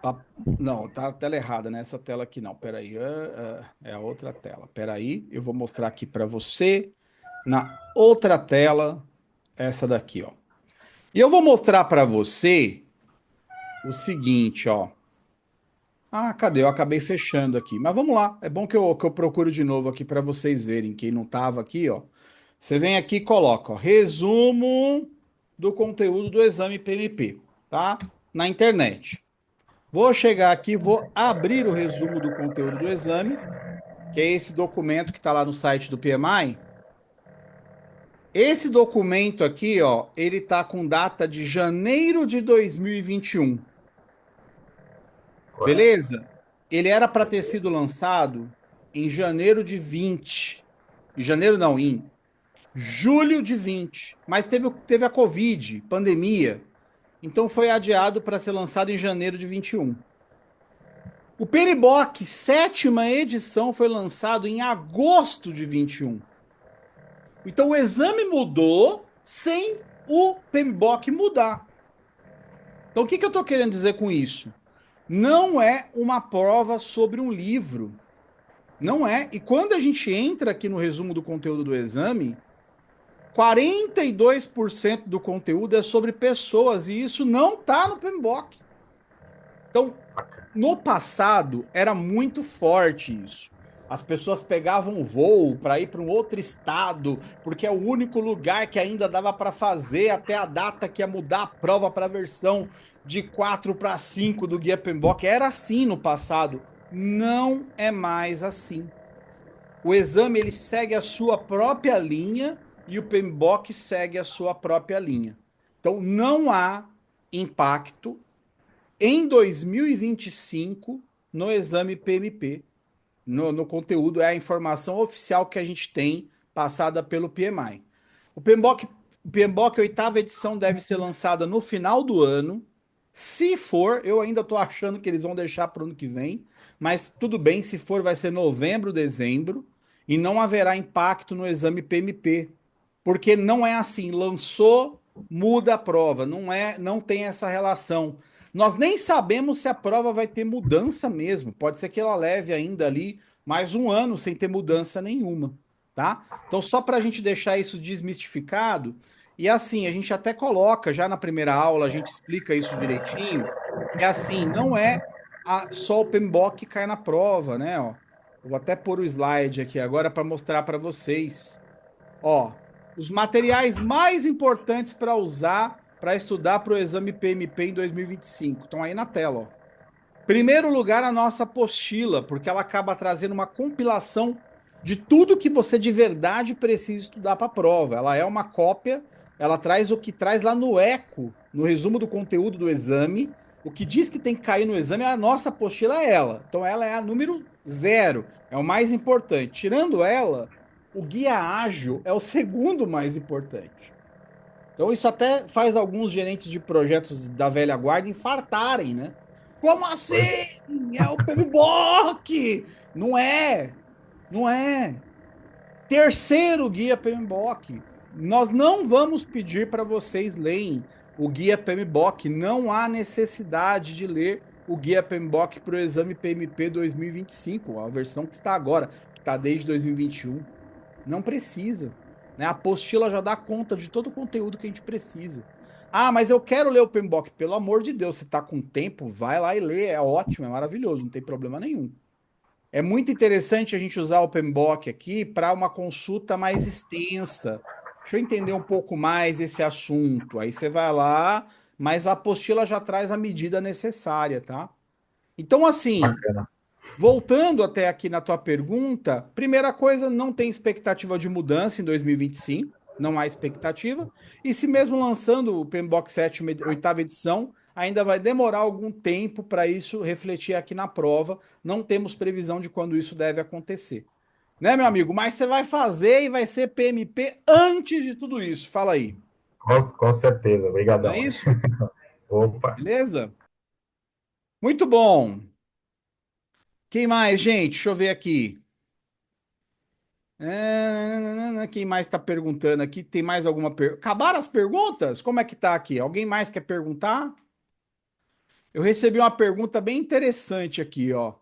Tá- não, tá a tela errada, né? Essa tela aqui não. Peraí, é a outra tela. Peraí, eu vou mostrar aqui para você na outra tela, essa daqui, ó. E eu vou mostrar para você o seguinte, ó. Ah, cadê? Eu acabei fechando aqui. Mas vamos lá. É bom que eu procuro de novo aqui para vocês verem. Quem não tava aqui, ó. Você vem aqui e coloca, ó, resumo do conteúdo do exame PMP, tá? Na internet. Vou chegar aqui, vou abrir o resumo do conteúdo do exame, que é esse documento que está lá no site do PMI. Esse documento aqui, ó, ele tá com data de janeiro de 2021. Correto. Beleza? Ele era para ter sido lançado em janeiro de 20. Em janeiro não, em julho de 20. Mas teve a Covid, pandemia. Então foi adiado para ser lançado em janeiro de 21. O PMBOK, sétima edição, foi lançado em agosto de 21. Então o exame mudou sem o PMBOK mudar. Então o que eu estou querendo dizer com isso? Não é uma prova sobre um livro. Não é. E quando a gente entra aqui no resumo do conteúdo do exame, 42% do conteúdo é sobre pessoas e isso não está no PMBOK. Então, no passado, era muito forte isso. As pessoas pegavam o voo para ir para um outro estado, porque é o único lugar que ainda dava para fazer até a data que ia mudar a prova para a versão de 4 para 5 do Guia PMBOK. Era assim no passado. Não é mais assim. O exame ele segue a sua própria linha e o PMBOK segue a sua própria linha. Então, não há impacto em 2025 no exame PMP. No conteúdo, é a informação oficial que a gente tem passada pelo PMI. O PMBOK oitava edição deve ser lançada no final do ano. Se for, eu ainda estou achando que eles vão deixar para o ano que vem, mas tudo bem, se for, vai ser novembro, dezembro, e não haverá impacto no exame PMP, porque não é assim, lançou, muda a prova, não tem essa relação. Nós nem sabemos se a prova vai ter mudança mesmo. Pode ser que ela leve ainda ali mais um ano sem ter mudança nenhuma, tá? Então, só para a gente deixar isso desmistificado, e assim, a gente até coloca, já na primeira aula, a gente explica isso direitinho, que assim, não é só o PMBOK que cai na prova, né? Ó, eu vou até pôr o slide aqui agora para mostrar para vocês. Ó, os materiais mais importantes para usar para estudar para o exame PMP em 2025. Estão aí na tela, ó. Primeiro lugar, a nossa apostila, porque ela acaba trazendo uma compilação de tudo que você de verdade precisa estudar para a prova. Ela é uma cópia, ela traz o que traz lá no ECO, no resumo do conteúdo do exame. O que diz que tem que cair no exame, a nossa apostila é ela. Então ela é a número zero, é o mais importante. Tirando ela, o guia ágil é o segundo mais importante. Então isso até faz alguns gerentes de projetos da velha guarda infartarem, né? Como assim? É o PMBOK! Não é, não é. Terceiro guia PMBOK. Nós não vamos pedir para vocês lerem o guia PMBOK. Não há necessidade de ler o guia PMBOK para o exame PMP 2025, a versão que está agora, que está desde 2021. Não precisa, né? A apostila já dá conta de todo o conteúdo que a gente precisa. Ah, mas eu quero ler o PMBOK. Pelo amor de Deus, se tá com tempo, vai lá e lê. É ótimo, é maravilhoso, não tem problema nenhum. É muito interessante a gente usar o PMBOK aqui para uma consulta mais extensa. Deixa eu entender um pouco mais esse assunto. Aí você vai lá, mas a apostila já traz a medida necessária, tá? Então, assim, Bacana. voltando até aqui na tua pergunta, primeira coisa, não tem expectativa de mudança em 2025, não há expectativa. E se mesmo lançando o PMBOK 7, oitava edição, ainda vai demorar algum tempo para isso refletir aqui na prova. Não temos previsão de quando isso deve acontecer. Né, meu amigo? Mas você vai fazer e vai ser PMP antes de tudo isso. Fala aí. Com certeza, Não é obrigadão. isso? Opa, Beleza? Muito bom. Quem mais, gente? Deixa eu ver aqui. Quem mais está perguntando aqui? Tem mais alguma pergunta? Acabaram as perguntas? Como é que tá aqui? Alguém mais quer perguntar? Eu recebi uma pergunta bem interessante aqui, ó.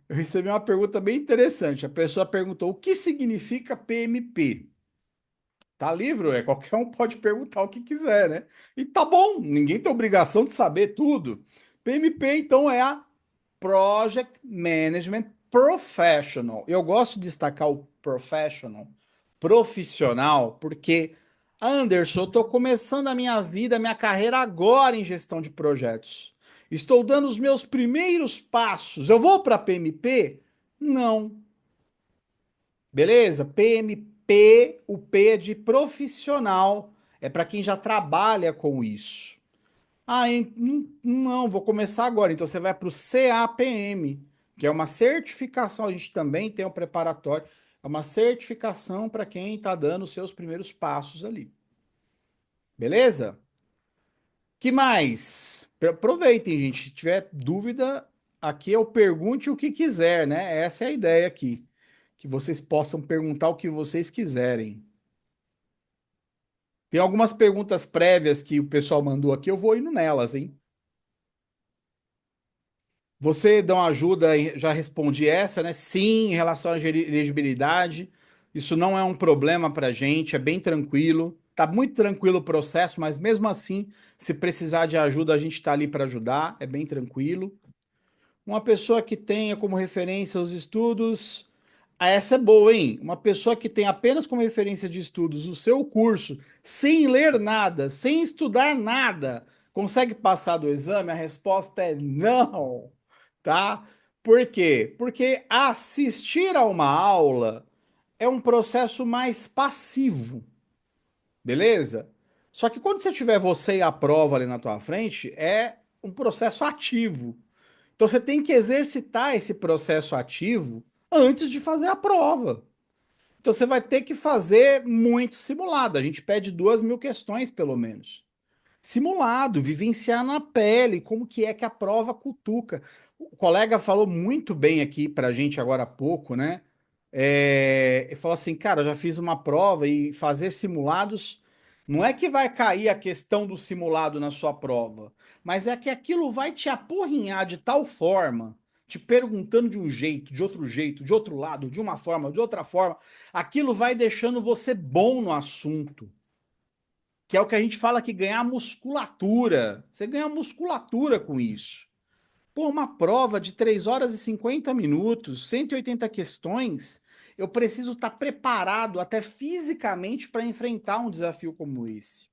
Eu recebi uma pergunta bem interessante. A pessoa perguntou: o que significa PMP? Tá livre, é? Qualquer um pode perguntar o que quiser, né? E tá bom, ninguém tem obrigação de saber tudo. PMP, então, é a Project Management Professional. Eu gosto de destacar o professional, profissional, porque, Anderson, eu estou começando a minha vida, a minha carreira agora em gestão de projetos. Estou dando os meus primeiros passos. Eu vou para PMP? Não. Beleza? PMP, o P é de profissional, é para quem já trabalha com isso. Ah, não, vou começar agora. Então você vai para o CAPM, que é uma certificação. A gente também tem um preparatório. É uma certificação para quem está dando os seus primeiros passos ali. Beleza? Que mais? Aproveitem, gente. Se tiver dúvida, aqui eu pergunte o que quiser, né? Essa é a ideia aqui. Que vocês possam perguntar o que vocês quiserem. Tem algumas perguntas prévias que o pessoal mandou aqui, eu vou indo nelas, hein? Você dá uma ajuda, já respondi essa, né? Sim, em relação à elegibilidade, isso não é um problema para a gente, é bem tranquilo. Tá muito tranquilo o processo, mas mesmo assim, se precisar de ajuda, a gente está ali para ajudar, é bem tranquilo. Uma pessoa que tenha como referência os estudos. Ah, essa é boa, hein? Uma pessoa que tem apenas como referência de estudos o seu curso, sem ler nada, sem estudar nada, consegue passar do exame? A resposta é não, tá? Por quê? Porque assistir a uma aula é um processo mais passivo, beleza? Só que quando você tiver você e a prova ali na tua frente, é um processo ativo. Então você tem que exercitar esse processo ativo antes de fazer a prova. Então você vai ter que fazer muito simulado. A gente pede 2.000 questões, pelo menos. Simulado, vivenciar na pele como que é que a prova cutuca. O colega falou muito bem aqui pra gente agora há pouco, né? Ele falou assim, cara, eu já fiz uma prova e fazer simulados não é que vai cair a questão do simulado na sua prova, mas é que aquilo vai te apurrinhar de tal forma, te perguntando de um jeito, de outro jeito, de outro lado, de uma forma, de outra forma, aquilo vai deixando você bom no assunto, que é o que a gente fala que ganhar musculatura. Você ganha musculatura com isso. Pô, uma prova de 3 horas e 50 minutos, 180 questões, eu preciso estar preparado até fisicamente para enfrentar um desafio como esse.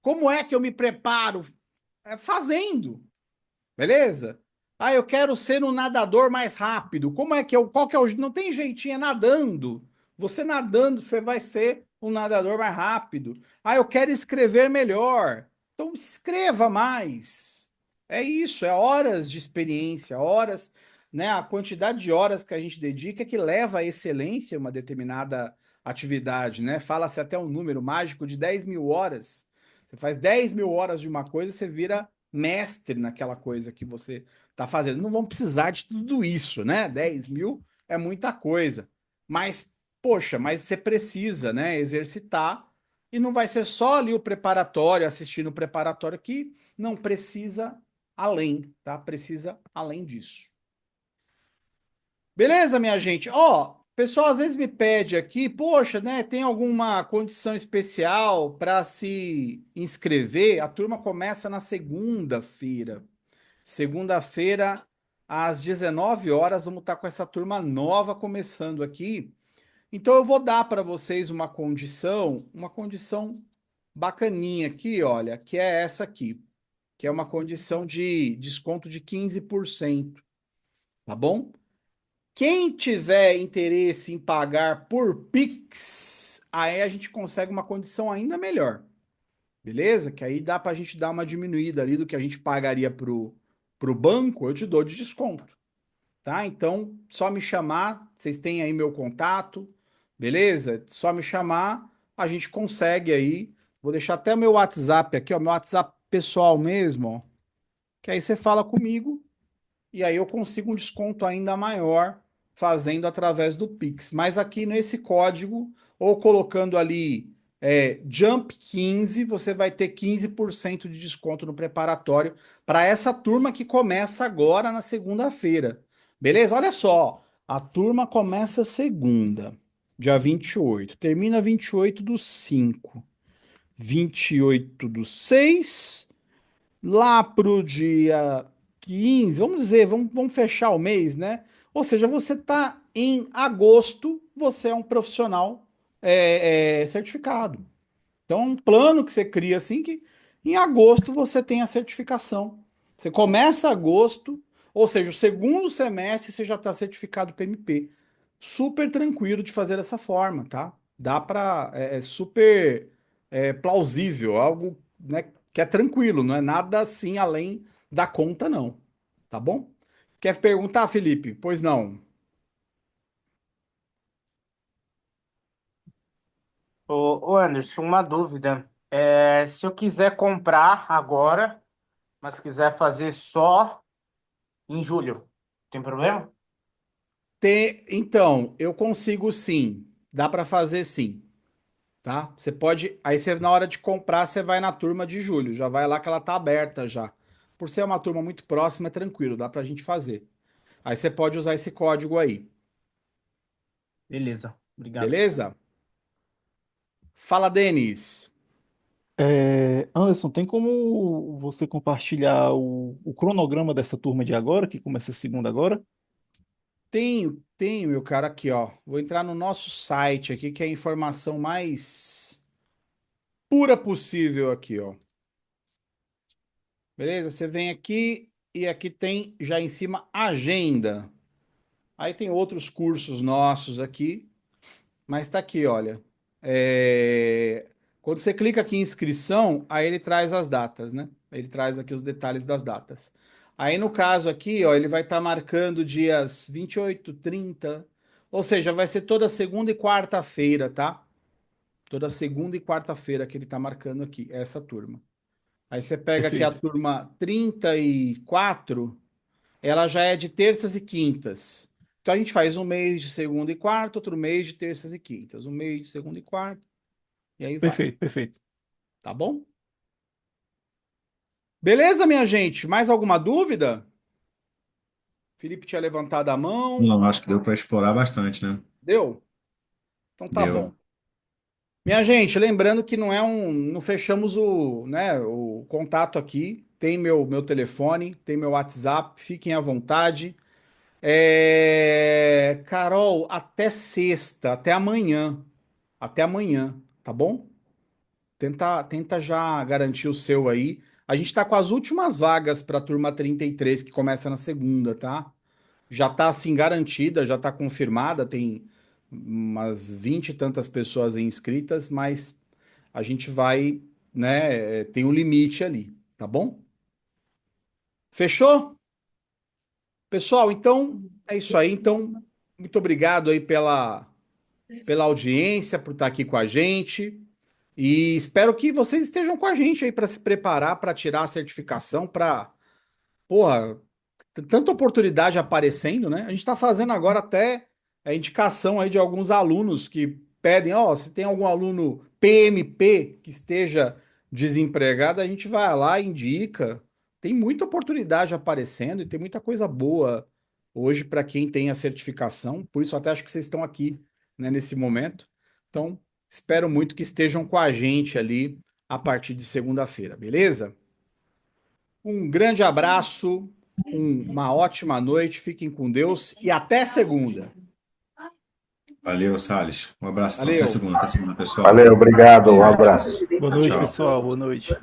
Como é que eu me preparo? Fazendo, beleza? Ah, eu quero ser um nadador mais rápido. Como é que eu, qual que é o, não tem jeitinho, é nadando. Você nadando, você vai ser um nadador mais rápido. Ah, eu quero escrever melhor. Então escreva mais. É isso, é horas de experiência, horas, né? A quantidade de horas que a gente dedica que leva à excelência uma determinada atividade, né? Fala-se até um número mágico de 10.000 horas. Você faz 10.000 horas de uma coisa, você vira mestre naquela coisa que você está fazendo. Não vão precisar de tudo isso, né? 10.000 é muita coisa. Mas, poxa, mas você precisa, né, exercitar e não vai ser só ali o preparatório, assistindo o preparatório que não precisa além, tá? Precisa além disso. Beleza, minha gente? Ó, o pessoal às vezes me pede aqui, poxa, né, tem alguma condição especial para se inscrever? A turma começa na segunda-feira. Segunda-feira, às 19 horas, vamos estar com essa turma nova começando aqui. Então eu vou dar para vocês uma condição bacaninha aqui, olha, que é essa aqui, que é uma condição de desconto de 15%, tá bom? Quem tiver interesse em pagar por Pix, aí a gente consegue uma condição ainda melhor, beleza? Que aí dá para a gente dar uma diminuída ali do que a gente pagaria pro banco, eu te dou de desconto, tá? Então, só me chamar, vocês têm aí meu contato, beleza? Só me chamar, a gente consegue aí. Vou deixar até meu WhatsApp aqui, ó, meu WhatsApp pessoal mesmo, ó, que aí você fala comigo e aí eu consigo um desconto ainda maior fazendo através do Pix. Mas aqui nesse código, ou colocando ali Jump15, você vai ter 15% de desconto no preparatório para essa turma que começa agora na segunda-feira. Beleza? Olha só, a turma começa segunda, dia 28, termina 28/5, 28/6. Lá pro dia 15, vamos dizer, vamos fechar o mês, né? Ou seja, você tá em agosto, você é um profissional certificado. Então, é um plano que você cria assim que em agosto você tem a certificação. Você começa agosto, ou seja, o segundo semestre você já está certificado PMP. Super tranquilo de fazer dessa forma, tá? Dá para super plausível, algo, né, que é tranquilo, não é nada assim além da conta, não. Tá bom? Quer perguntar, Felipe? Pois não. Ô Anderson, uma dúvida. Se eu quiser comprar agora, mas quiser fazer só em julho, tem problema? Então, eu consigo sim. Dá para fazer sim. Tá? Você pode. Aí você, na hora de comprar, você vai na turma de julho. Já vai lá que ela tá aberta já. Por ser uma turma muito próxima, é tranquilo, dá pra gente fazer. Aí você pode usar esse código aí. Beleza, obrigado. Beleza? Fala, Denis. Anderson, tem como você compartilhar o cronograma dessa turma de agora, que começa segunda agora? Tenho, meu cara, aqui, ó. Vou entrar no nosso site aqui, que é a informação mais pura possível aqui, ó. Beleza? Você vem aqui e aqui tem já em cima agenda. Aí tem outros cursos nossos aqui. Mas tá aqui, olha. É, Quando você clica aqui em inscrição, aí ele traz as datas, né? Ele traz aqui os detalhes das datas. Aí no caso aqui, ó, ele vai estar marcando dias 28, 30, ou seja, vai ser toda segunda e quarta-feira, tá? Toda segunda e quarta-feira que ele tá marcando aqui, essa turma. Aí você pega aqui a Perfeito. turma 34, ela já é de terças e quintas. Então a gente faz um mês de segunda e quarta, outro mês de terças e quintas, um mês de segunda e quarta, e aí vai, Perfeito, perfeito. tá bom? Beleza, minha gente? Mais alguma dúvida? Felipe tinha levantado a mão. Não, acho que deu para explorar bastante, né? Deu? Então tá bom. Deu. Minha gente, lembrando que não fechamos o contato aqui. Tem meu telefone, tem meu WhatsApp, fiquem à vontade. Carol, até sexta, até amanhã. Até amanhã, tá bom? Tenta já garantir o seu aí. A gente tá com as últimas vagas para a turma 33 que começa na segunda, tá? Já tá assim garantida, já tá confirmada, tem umas 20 e tantas pessoas aí inscritas, mas a gente vai, né, tem um limite ali, tá bom? Fechou? Pessoal, então é isso aí. Então, muito obrigado aí pela audiência, por estar aqui com a gente. E espero que vocês estejam com a gente aí para se preparar para tirar a certificação, para, porra, tanta oportunidade aparecendo, né? A gente está fazendo agora até a indicação aí de alguns alunos que pedem, ó, se tem algum aluno PMP que esteja desempregado, a gente vai lá e indica. Tem muita oportunidade aparecendo e tem muita coisa boa hoje para quem tem a certificação. Por isso até acho que vocês estão aqui, né, nesse momento. Então, espero muito que estejam com a gente ali a partir de segunda-feira, beleza? Um grande abraço, uma ótima noite, fiquem com Deus e até segunda. Valeu, Salles. Um abraço, então. Valeu. Até segunda, pessoal. Valeu, obrigado, um Boa noite. abraço. Boa noite, Tchau. pessoal. Boa noite.